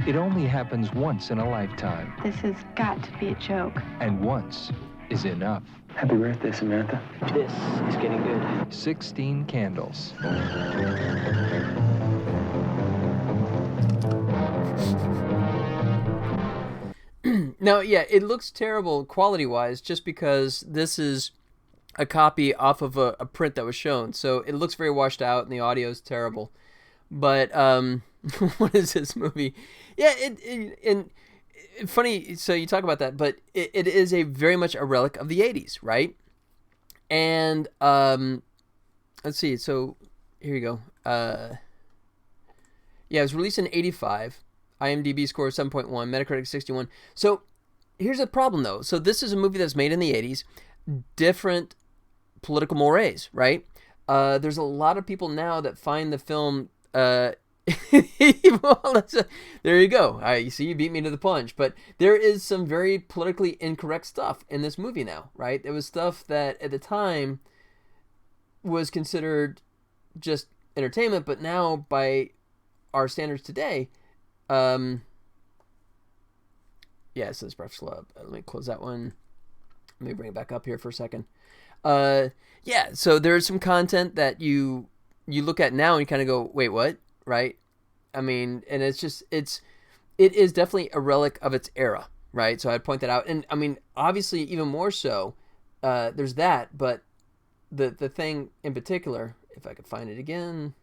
It only happens once in a lifetime, This has got to be a joke. and once is enough. Happy birthday, Samantha. This is getting good. 16 Candles. Now, yeah, it looks terrible quality-wise just because this is a copy off of a print that was shown. So it looks very washed out and the audio is terrible. But what is this movie? Yeah, funny, so you talk about that, but it is a very much a relic of the 80s, right? And let's see, so here you go. Yeah, it was released in 85. IMDb score is 7.1, Metacritic 61. So here's the problem, though. So this is a movie that's made in the 80s. Different political mores, right? There's a lot of people now that find the film... well, there you go. You see, you beat me to the punch. But there is some very politically incorrect stuff in this movie now, right? There was stuff that at the time was considered just entertainment, but now by our standards today... yeah, it says Breakfast Club. Let me close that one. Let me bring it back up here for a second. Yeah, so there's some content that you look at now and you kind of go, wait, what? Right? I mean, and it is definitely a relic of its era, right? So I'd point that out. And I mean, obviously, even more so, there's that, but the thing in particular, if I could find it again.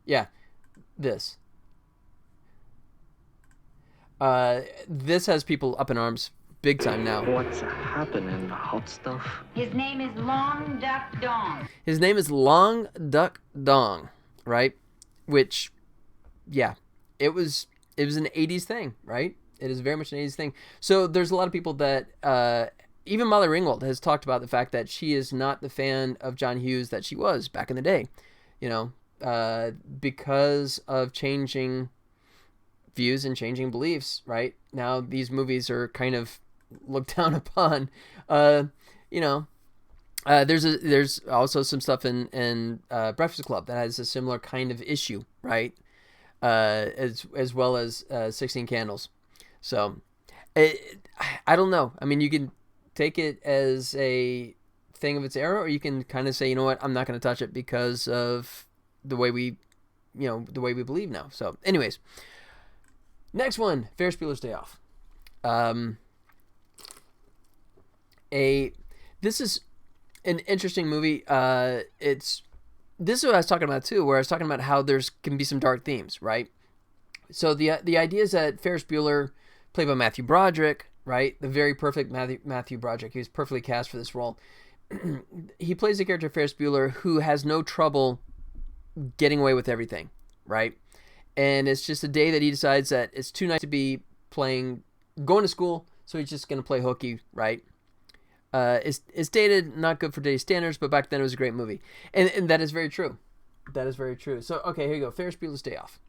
Yeah, this. This has people up in arms big time now. What's happening, hot stuff? His name is Long Duck Dong. His name is Long Duck Dong, right? Which, yeah, it was an 80s thing, right? It is very much an 80s thing. So there's a lot of people that, even Molly Ringwald has talked about the fact that she is not the fan of John Hughes that she was back in the day, because of changing views and changing beliefs, right? Now these movies are kind of looked down upon. There's also some stuff in Breakfast Club that has a similar kind of issue, right? As well as 16 Candles. So I don't know. I mean, you can take it as a thing of its era, or you can kind of say, you know what, I'm not going to touch it because of the way we believe now. So anyways, next one, Ferris Bueller's Day Off. This is an interesting movie. This is what I was talking about too, where I was talking about how can be some dark themes, right? So the idea is that Ferris Bueller, played by Matthew Broderick, right? The very perfect Matthew Broderick. He was perfectly cast for this role. He plays the character Ferris Bueller who has no trouble getting away with everything, right? And it's just a day that he decides that it's too nice to be going to school, so he's just going to play hooky, right? It's dated, not good for today's standards, but back then it was a great movie. And that is very true. That is very true. So, okay, here you go. Ferris Bueller's Day Off.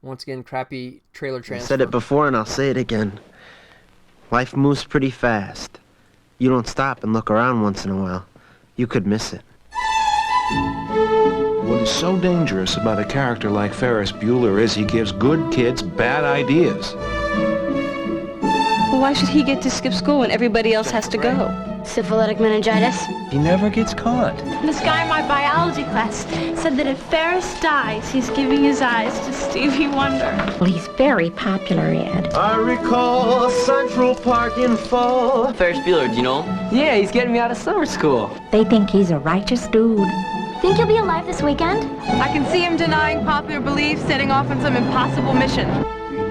Once again, crappy trailer transfer. I said it before and I'll say it again. Life moves pretty fast. You don't stop and look around once in a while, you could miss it. What is so dangerous about a character like Ferris Bueller is he gives good kids bad ideas. Well, why should he get to skip school when everybody else has to go? Syphilitic meningitis. He never gets caught. This guy in my biology class said that if Ferris dies, he's giving his eyes to Stevie Wonder. Well, he's very popular, Ed. I recall Central Park in fall. Ferris Bueller, do you know him? Yeah, he's getting me out of summer school. They think he's a righteous dude. Think he'll be alive this weekend? I can see him denying popular belief, setting off on some impossible mission.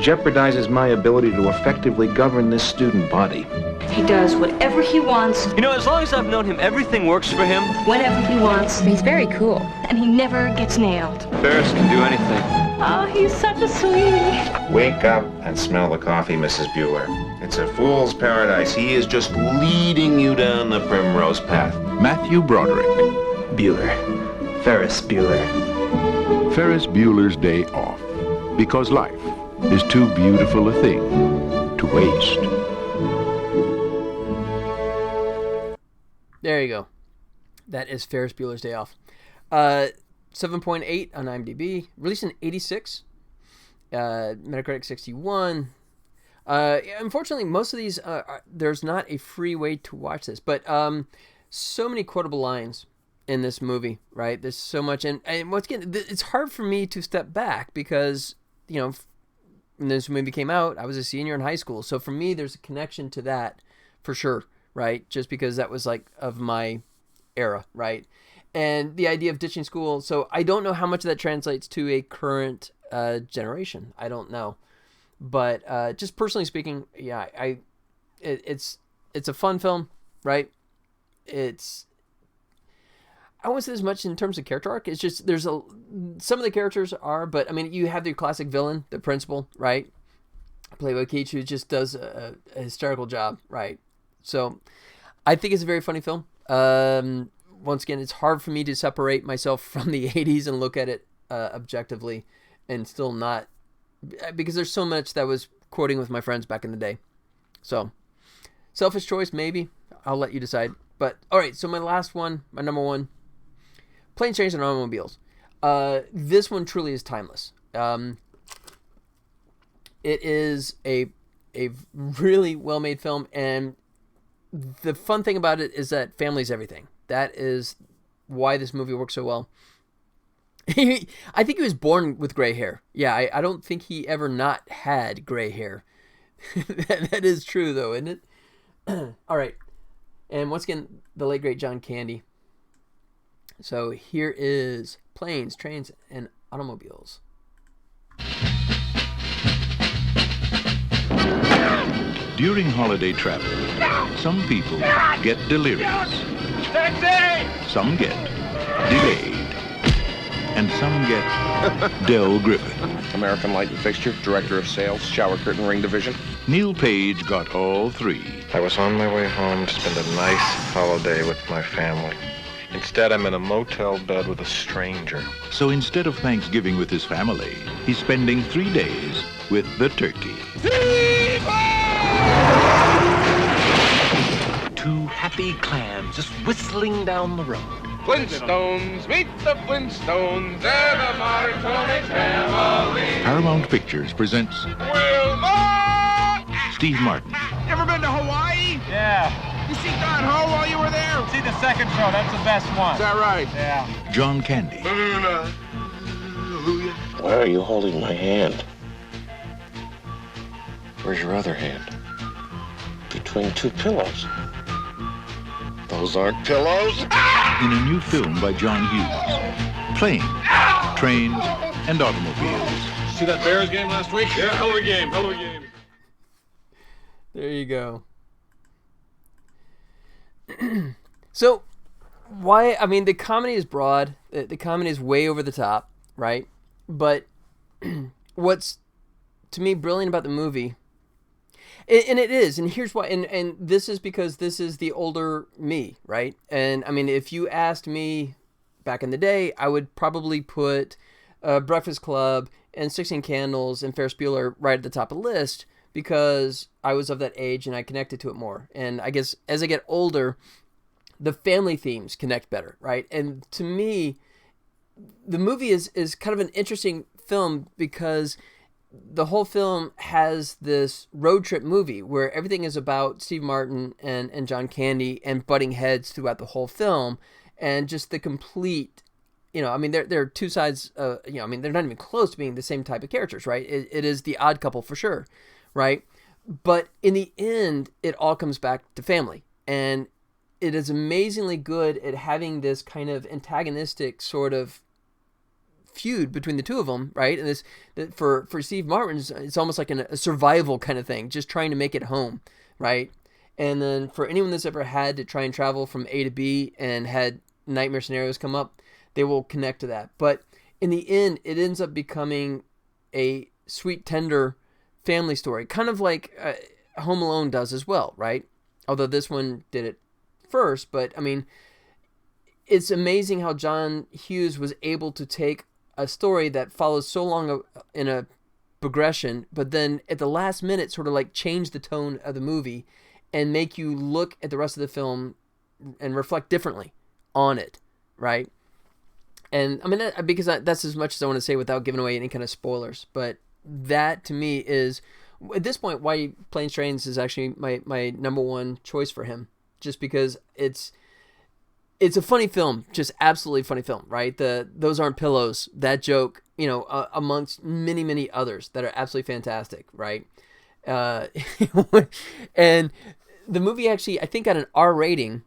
Jeopardizes my ability to effectively govern this student body. He does whatever he wants. You know, as long as I've known him, everything works for him. Whenever he wants. He's very cool. And he never gets nailed. Ferris can do anything. Oh, he's such a sweetie. Wake up and smell the coffee, Mrs. Bueller. It's a fool's paradise. He is just leading you down the primrose path. Matthew Broderick. Bueller. Ferris Bueller. Ferris Bueller's Day Off. Because life is too beautiful a thing to waste. There you go. That is Ferris Bueller's Day Off. 7.8 on IMDb. Released in 86. Metacritic 61. Unfortunately, most of these, there's not a free way to watch this. But so many quotable lines in this movie, right? There's so much. And once again, it's hard for me to step back because, when this movie came out, I was a senior in high school. So for me, there's a connection to that for sure. Right? Just because that was like of my era, right? And the idea of ditching school. So I don't know how much of that translates to a current generation. I don't know. But just personally speaking, yeah, it's a fun film, right? I won't say as much in terms of character arc. It's just some of the characters are, but I mean, you have the classic villain, the principal, right? Played by Keach, who just does a hysterical job, right? So I think it's a very funny film. Once again, it's hard for me to separate myself from the 80s and look at it objectively and still not, because there's so much that was quoting with my friends back in the day. So selfish choice, maybe. I'll let you decide. But all right, so my last one, my number one, Planes, Trains, and Automobiles. This one truly is timeless. It is a really well-made film, and the fun thing about it is that family's everything. That is why this movie works so well. I think he was born with gray hair. Yeah, I don't think he ever not had gray hair. That is true, though, isn't it? All right. And once again, the late, great John Candy. So here is Planes, Trains, and Automobiles. During holiday travel, some people get delirious. Some get delayed. And some get Del Griffin. American Light and Fixture, Director of Sales, Shower Curtain Ring Division. Neil Page got all three. I was on my way home to spend a nice holiday with my family. Instead, I'm in a motel bed with a stranger. So instead of Thanksgiving with his family, he's spending 3 days with the turkey. Two happy clams just whistling down the road. Flintstones, meet the Flintstones, they're the Marconi family. Paramount Pictures presents Wilma! Steve Martin, You ever been to Hawaii? Yeah. You see Don Ho while you were there? See the second show. That's the best one. Is that right? Yeah. John Candy, Why are you holding my hand? Where's your other hand? Between two pillows. Those aren't pillows. in a new film by John Hughes. Planes, trains, and automobiles. See that Bears game last week? Yeah, hell of a game, hell of a game. There you go. So, why? I mean, the comedy is broad. The comedy is way over the top, right? But what's, to me, brilliant about the movie, and it is, and here's why, and this is because this is the older me, right? And, I mean, if you asked me back in the day, I would probably put Breakfast Club and 16 Candles and Ferris Bueller right at the top of the list, because I was of that age and I connected to it more. And I guess as I get older, the family themes connect better, right? And to me, the movie is kind of an interesting film because the whole film has this road trip movie where everything is about Steve Martin and John Candy and butting heads throughout the whole film, and just the complete, you know, I mean, they're two sides, you know, I mean, they're not even close to being the same type of characters, right? It is the odd couple for sure, right? But in the end, it all comes back to family. And it is amazingly good at having this kind of antagonistic sort of feud between the two of them, right? And this, for Steve Martin, it's almost like a survival kind of thing, just trying to make it home, right? And then for anyone that's ever had to try and travel from A to B and had nightmare scenarios come up, they will connect to that. But in the end, it ends up becoming a sweet, tender family story, kind of like Home Alone does as well, right? Although this one did it first, but I mean, it's amazing how John Hughes was able to take a story that follows so long in a progression, but then at the last minute sort of like change the tone of the movie and make you look at the rest of the film and reflect differently on it, right? And I mean, because that's as much as I want to say without giving away any kind of spoilers, but that to me is, at this point, why Planes, Trains is actually my number one choice for him, just because it's a funny film, just absolutely funny film, right? Those aren't pillows, that joke, you know, amongst many, many others that are absolutely fantastic, right? And the movie actually, I think, got an R rating,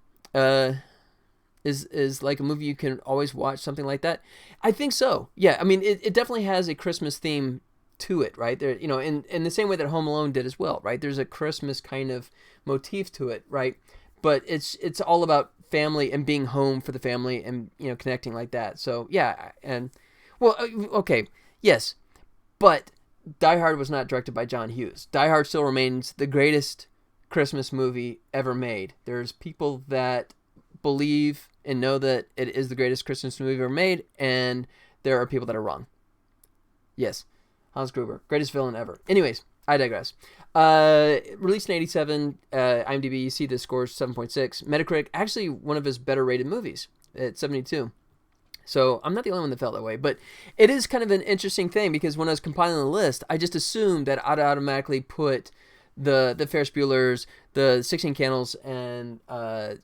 is like a movie you can always watch, something like that. I think so. Yeah, I mean, it definitely has a Christmas theme to it, right? There, you know, in the same way that Home Alone did as well, right? There's a Christmas kind of motif to it, right? But it's all about family and being home for the family and, you know, connecting like that. So yeah, and well, okay, yes, but Die Hard was not directed by John Hughes. Die Hard still remains the greatest Christmas movie ever made. There's people that believe and know that it is the greatest Christmas movie ever made, and there are people that are wrong. Yes, Hans Gruber, greatest villain ever. Anyways, I digress. Released in 87, IMDb, you see the score is 7.6. Metacritic, actually one of his better rated movies at 72. So I'm not the only one that felt that way, but it is kind of an interesting thing because when I was compiling the list, I just assumed that I'd automatically put the Ferris Bueller's, the 16 Candles, and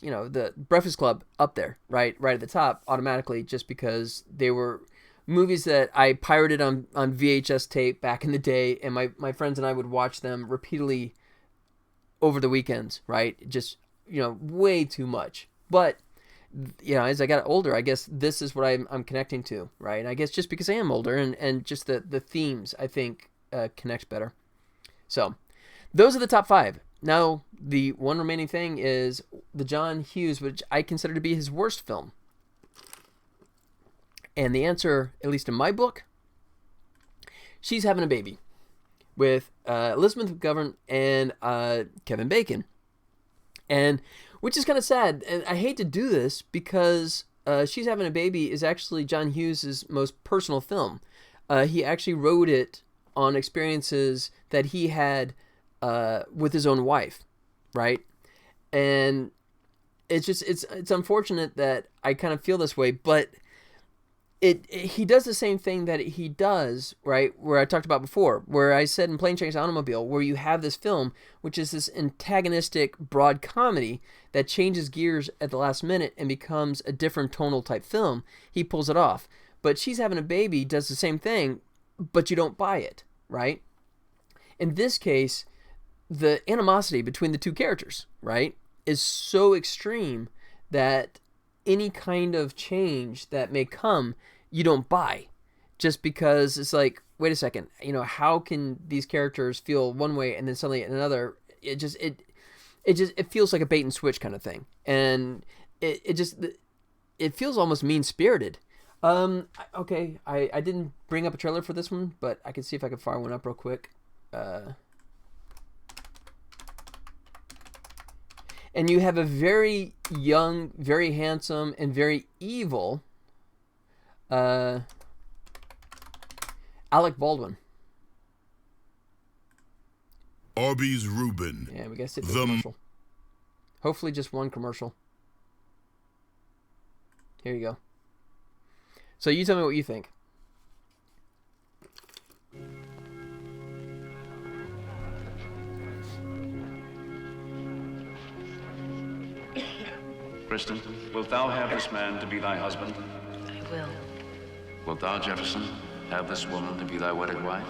you know, the Breakfast Club up there, right at the top automatically, just because they were movies that I pirated on VHS tape back in the day, and my friends and I would watch them repeatedly over the weekends, right? Just, you know, way too much. But, you know, as I got older, I guess this is what I'm connecting to, right? And I guess just because I am older and just the themes, I think, connect better. So, those are the top 5. Now, the one remaining thing is the John Hughes, which I consider to be his worst film. And the answer, at least in my book, she's having a baby with Elizabeth McGovern and Kevin Bacon, and which is kind of sad. And I hate to do this because She's Having a Baby is actually John Hughes' most personal film. He actually wrote it on experiences that he had with his own wife, right? And it's just it's unfortunate that I kind of feel this way, but he does the same thing that he does, right, where I talked about before, where I said in Plane, Trains, Automobile, where you have this film, which is this antagonistic broad comedy that changes gears at the last minute and becomes a different tonal type film. He pulls it off. But She's Having a Baby does the same thing, but you don't buy it, right? In this case, the animosity between the two characters, right, is so extreme that any kind of change that may come, you don't buy, just because it's like, wait a second, how can these characters feel one way and then suddenly another? It feels like a bait and switch kind of thing, and it feels almost mean spirited. Okay, I didn't bring up a trailer for this one, but I can see if I can fire one up real quick. And you have a very young, very handsome, and very evil Alec Baldwin. Arby's Reuben. Yeah, we gotta sit through the commercial. Hopefully just one commercial. Here you go. So you tell me what you think. Kristen, wilt thou have this man to be thy husband? I will. Wilt thou, Jefferson, have this woman to be thy wedded wife?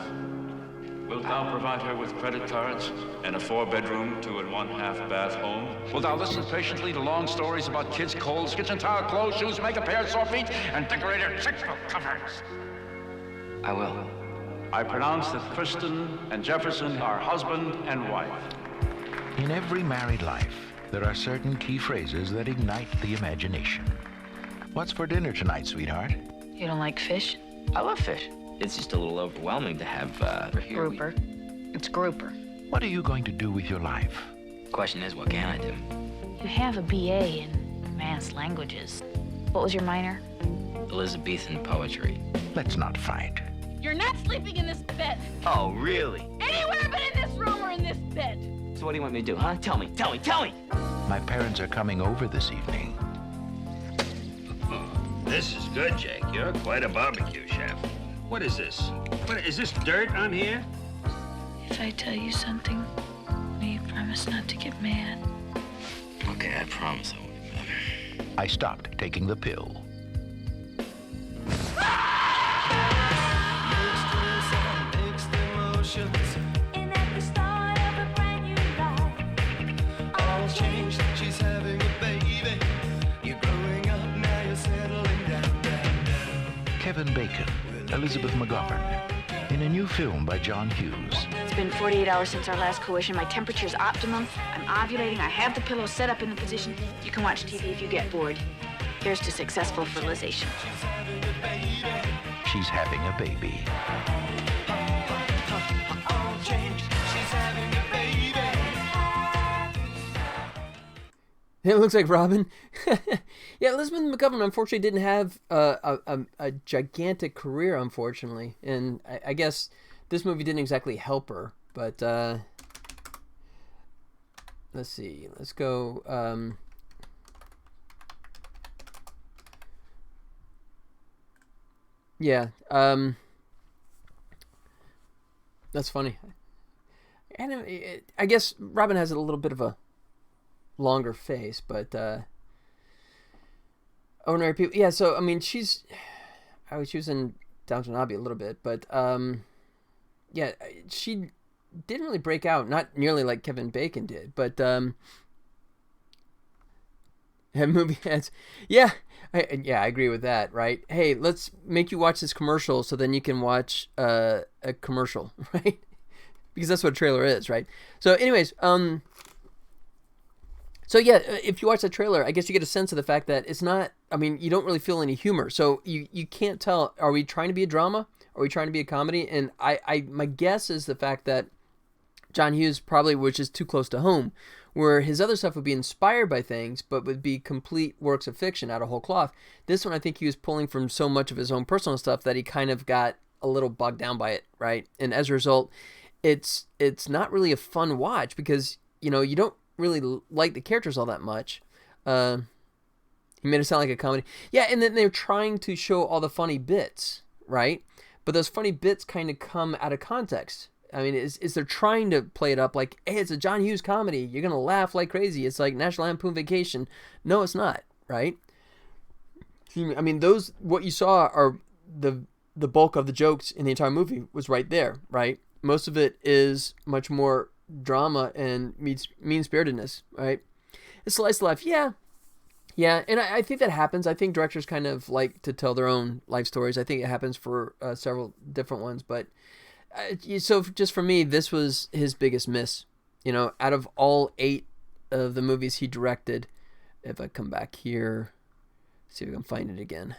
Wilt thou provide her with credit cards and a 4-bedroom, 2 1/2 bath home? Wilt thou listen patiently to long stories about kids' colds, kitchen towel, clothes, shoes, make a pair of sore feet, and decorate her checkbook covers? I will. I pronounce that Kristen and Jefferson are husband and wife. In every married life, there are certain key phrases that ignite the imagination. What's for dinner tonight, sweetheart? You don't like fish? I love fish. It's just a little overwhelming to have, Grouper. It's grouper. What are you going to do with your life? Question is, what can I do? You have a BA in advanced languages. What was your minor? Elizabethan poetry. Let's not fight. You're not sleeping in this bed. Oh, really? Anywhere but in this room or in this bed. So what do you want me to do, huh? Tell me. My parents are coming over this evening. This is good, Jake. You're quite a barbecue chef. What is this? Is this dirt on here? If I tell you something, will you promise not to get mad? Okay, I promise I won't get mad. I stopped taking the pill. Kevin Bacon, Elizabeth McGovern, in a new film by John Hughes. It's been 48 hours since our last coition. My temperature's optimum. I'm ovulating. I have the pillow set up in the position. You can watch TV if you get bored. Here's to successful fertilization. She's having a baby. It looks like Robin. Yeah, Elizabeth McGovern unfortunately didn't have a gigantic career, unfortunately. And I guess this movie didn't exactly help her. But let's see. Let's go. Yeah. That's funny. And I guess Robin has a little bit of a longer face, but Ordinary People, yeah. So I mean, she was in Downton Abbey a little bit, but yeah, she didn't really break out, not nearly like Kevin Bacon did, but movie ads, yeah, I agree with that, right? Hey, let's make you watch this commercial so then you can watch a commercial, right? Because that's what a trailer is, right? So anyways, so So yeah, if you watch the trailer, I guess you get a sense of the fact that it's not, I mean, you don't really feel any humor. So you can't tell, are we trying to be a drama? Are we trying to be a comedy? And my guess is the fact that John Hughes probably was just too close to home, where his other stuff would be inspired by things, but would be complete works of fiction out of whole cloth. This one, I think he was pulling from so much of his own personal stuff that he kind of got a little bogged down by it, right? And as a result, it's not really a fun watch because, you know, you don't really like the characters all that much. He made it sound like a comedy. Yeah, and then they're trying to show all the funny bits, right? But those funny bits kind of come out of context. I mean, is they're trying to play it up like, hey, it's a John Hughes comedy. You're going to laugh like crazy. It's like National Lampoon Vacation. No, it's not, right? I mean, what you saw are the bulk of the jokes in the entire movie was right there, right? Most of it is much more drama and mean-spiritedness, right? A slice of life, yeah, and I think that happens. I think directors kind of like to tell their own life stories. I think it happens for several different ones, but so just for me, this was his biggest miss. You know, out of all 8 of the movies he directed, if I come back here, see if I can find it again.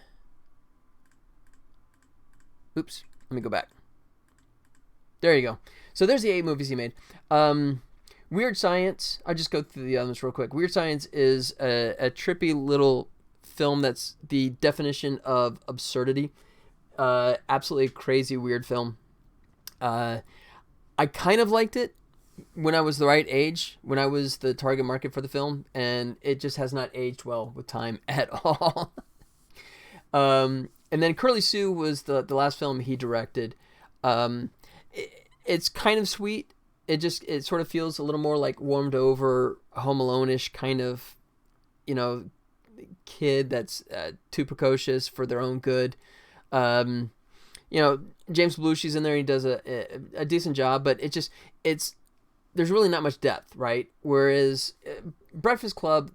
Oops, let me go back. There you go. So there's the 8 movies he made. Weird Science, I'll just go through the others real quick. Weird Science is a trippy little film that's the definition of absurdity. Absolutely crazy, weird film. I kind of liked it when I was the right age, when I was the target market for the film, and it just has not aged well with time at all. And then Curly Sue was the last film he directed. It's kind of sweet. It sort of feels a little more like warmed over, Home Alone-ish kind of, you know, kid that's too precocious for their own good. You know, James Belushi's in there. He does a decent job, but there's really not much depth, right? Whereas Breakfast Club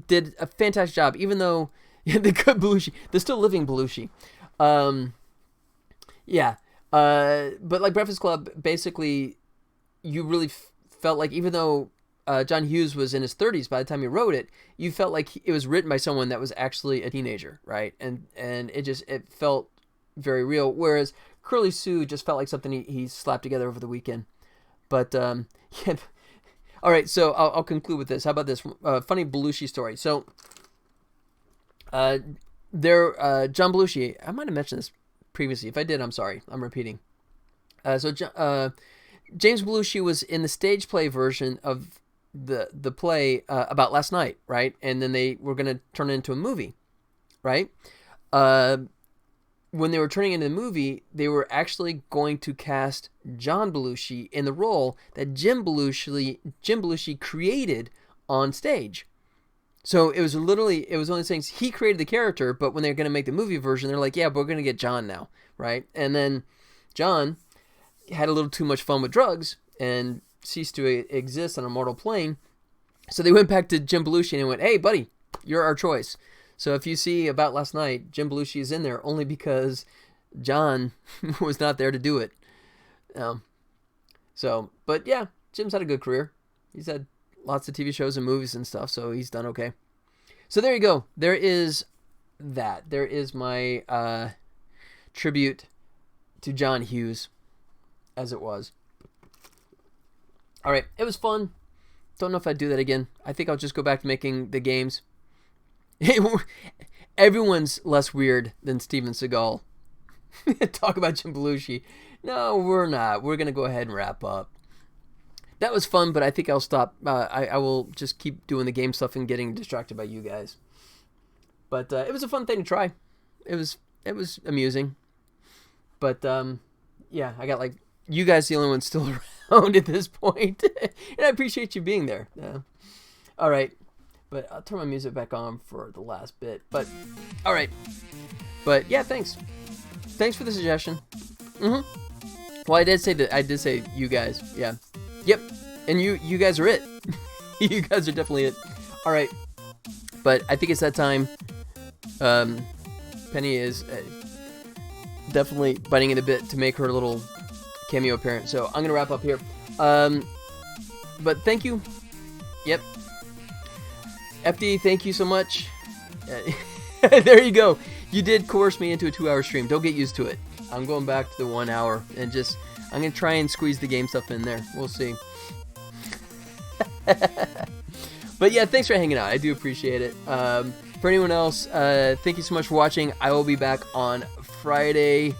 did a fantastic job, even though the good Belushi, the still living Belushi, but like Breakfast Club, basically, you really felt like, even though John Hughes was in his 30s by the time he wrote it, you felt like it was written by someone that was actually a teenager, right? And it felt very real. Whereas Curly Sue just felt like something he slapped together over the weekend. But yeah. All right, so I'll conclude with this. How about this funny Belushi story? So John Belushi, I might have mentioned this previously. If I did, I'm sorry. I'm repeating. James Belushi was in the stage play version of the play About Last Night, right? And then they were going to turn it into a movie, right? When they were turning it into the movie, they were actually going to cast John Belushi in the role that Jim Belushi created on stage. So it was one of the things, he created the character, but when they're going to make the movie version, they're like, yeah, but we're going to get John now, right? And then John had a little too much fun with drugs and ceased to exist on a mortal plane. So they went back to Jim Belushi and went, hey, buddy, you're our choice. So if you see About Last Night, Jim Belushi is in there only because John was not there to do it. But yeah, Jim's had a good career. He's had lots of TV shows and movies and stuff, so he's done okay. So there you go. There is that. There is my tribute to John Hughes, as it was. All right, it was fun. Don't know if I'd do that again. I think I'll just go back to making the games. Everyone's less weird than Steven Seagal. Talk about Jim Belushi. No, we're not. We're going to go ahead and wrap up. That was fun, but I think I'll stop. I will just keep doing the game stuff and getting distracted by you guys. But it was a fun thing to try. It was amusing. But yeah, I got like you guys the only ones still around at this point. And I appreciate you being there. All right. But I'll turn my music back on for the last bit. But all right. But yeah, thanks. Thanks for the suggestion. Well, I did say you guys. Yeah. Yep. And you guys are it. You guys are definitely it. All right. But I think it's that time. Penny is definitely biting it a bit to make her little cameo appearance. So I'm going to wrap up here. But thank you Yep. FD, thank you so much. There you go. You did coerce me into a 2-hour stream. Don't get used to it. I'm going back to the 1 hour and just, I'm going to try and squeeze the game stuff in there. We'll see. But yeah, thanks for hanging out. I do appreciate it. For anyone else, thank you so much for watching. I will be back on Friday.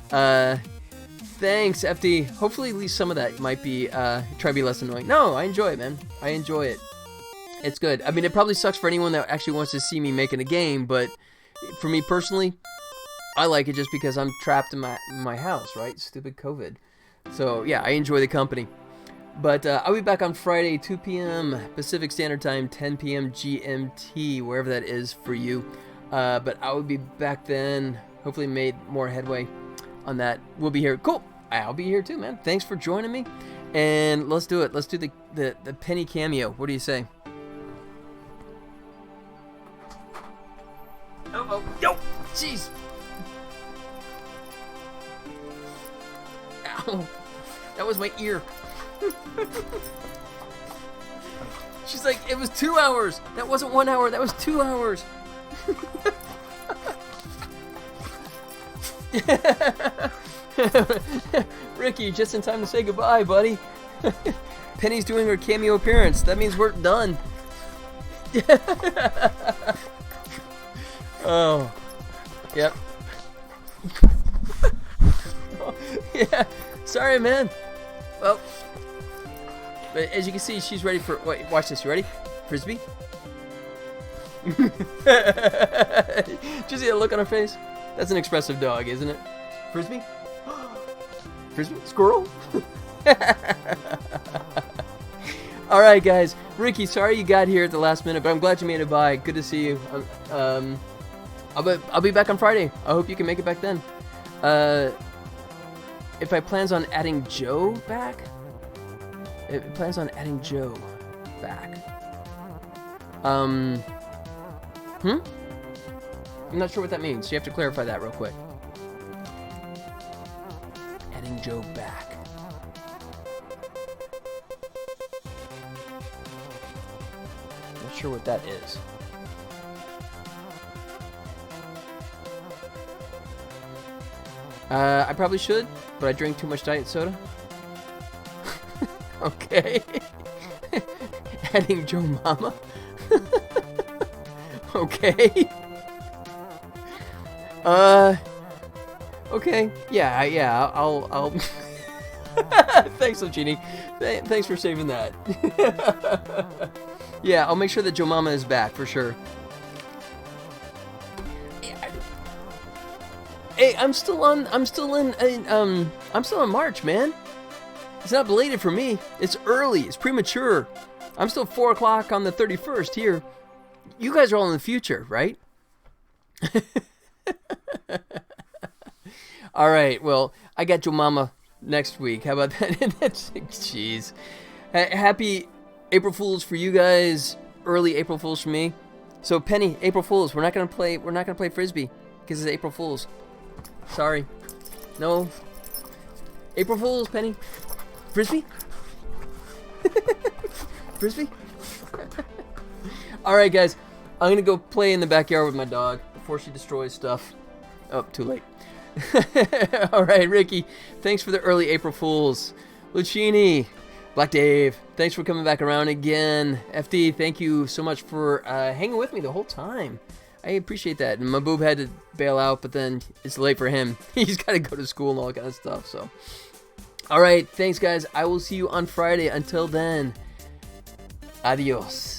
Thanks, FD. Hopefully at least some of that might be, try to be less annoying. No, I enjoy it, man. I enjoy it. It's good. I mean, it probably sucks for anyone that actually wants to see me making a game, but for me personally, I like it just because I'm trapped in my house, right? Stupid COVID. So, yeah, I enjoy the company. But I'll be back on Friday, 2 p.m. Pacific Standard Time, 10 p.m. GMT, wherever that is for you. But I will be back then. Hopefully made more headway on that. We'll be here. Cool. I'll be here too, man. Thanks for joining me. And let's do it. Let's do the Penny cameo. What do you say? Oh, yo! Jeez! Ow! That was my ear. She's like, it was 2 hours. That wasn't 1 hour. That was 2 hours. Ricky, just in time to say goodbye, buddy. Penny's doing her cameo appearance. That means we're done. Oh. Yep. Yeah. Sorry, man. Well, but as you can see, she's ready for... Wait, watch this. You ready? Frisbee? Did you see that look on her face? That's an expressive dog, isn't it? Frisbee? Frisbee? Squirrel? Alright, guys. Ricky, sorry you got here at the last minute, but I'm glad you made it by. Good to see you. I'll be back on Friday. I hope you can make it back then. If I plans on adding Joe back? It plans on adding Joe back. I'm not sure what that means. You have to clarify that real quick. Adding Joe back. Not sure what that is. I probably should, but I drink too much diet soda. Okay. Adding Joe Mama. Okay. Okay. Yeah. I'll. Thanks, Lucini. Thanks for saving that. Yeah, I'll make sure that Joe Mama is back for sure. Hey, I'm still on March, man. It's not belated for me. It's early. It's premature. I'm still 4 o'clock on the 31st here. You guys are all in the future, right? All right. Well, I got Joe Mama next week. How about that? Jeez. Happy April Fools for you guys. Early April Fools for me. So Penny, April Fools. We're not gonna play Frisbee because it's April Fools. Sorry. No. April Fools, Penny. Frisbee? Frisbee? Alright, guys. I'm going to go play in the backyard with my dog before she destroys stuff. Oh, too late. Alright, Ricky. Thanks for the early April Fools. Lucini. Black Dave. Thanks for coming back around again. FD, thank you so much for hanging with me the whole time. I appreciate that. And my boob had to bail out, but then it's late for him. He's got to go to school and all that kind of stuff, so... Alright, thanks guys. I will see you on Friday. Until then, adios.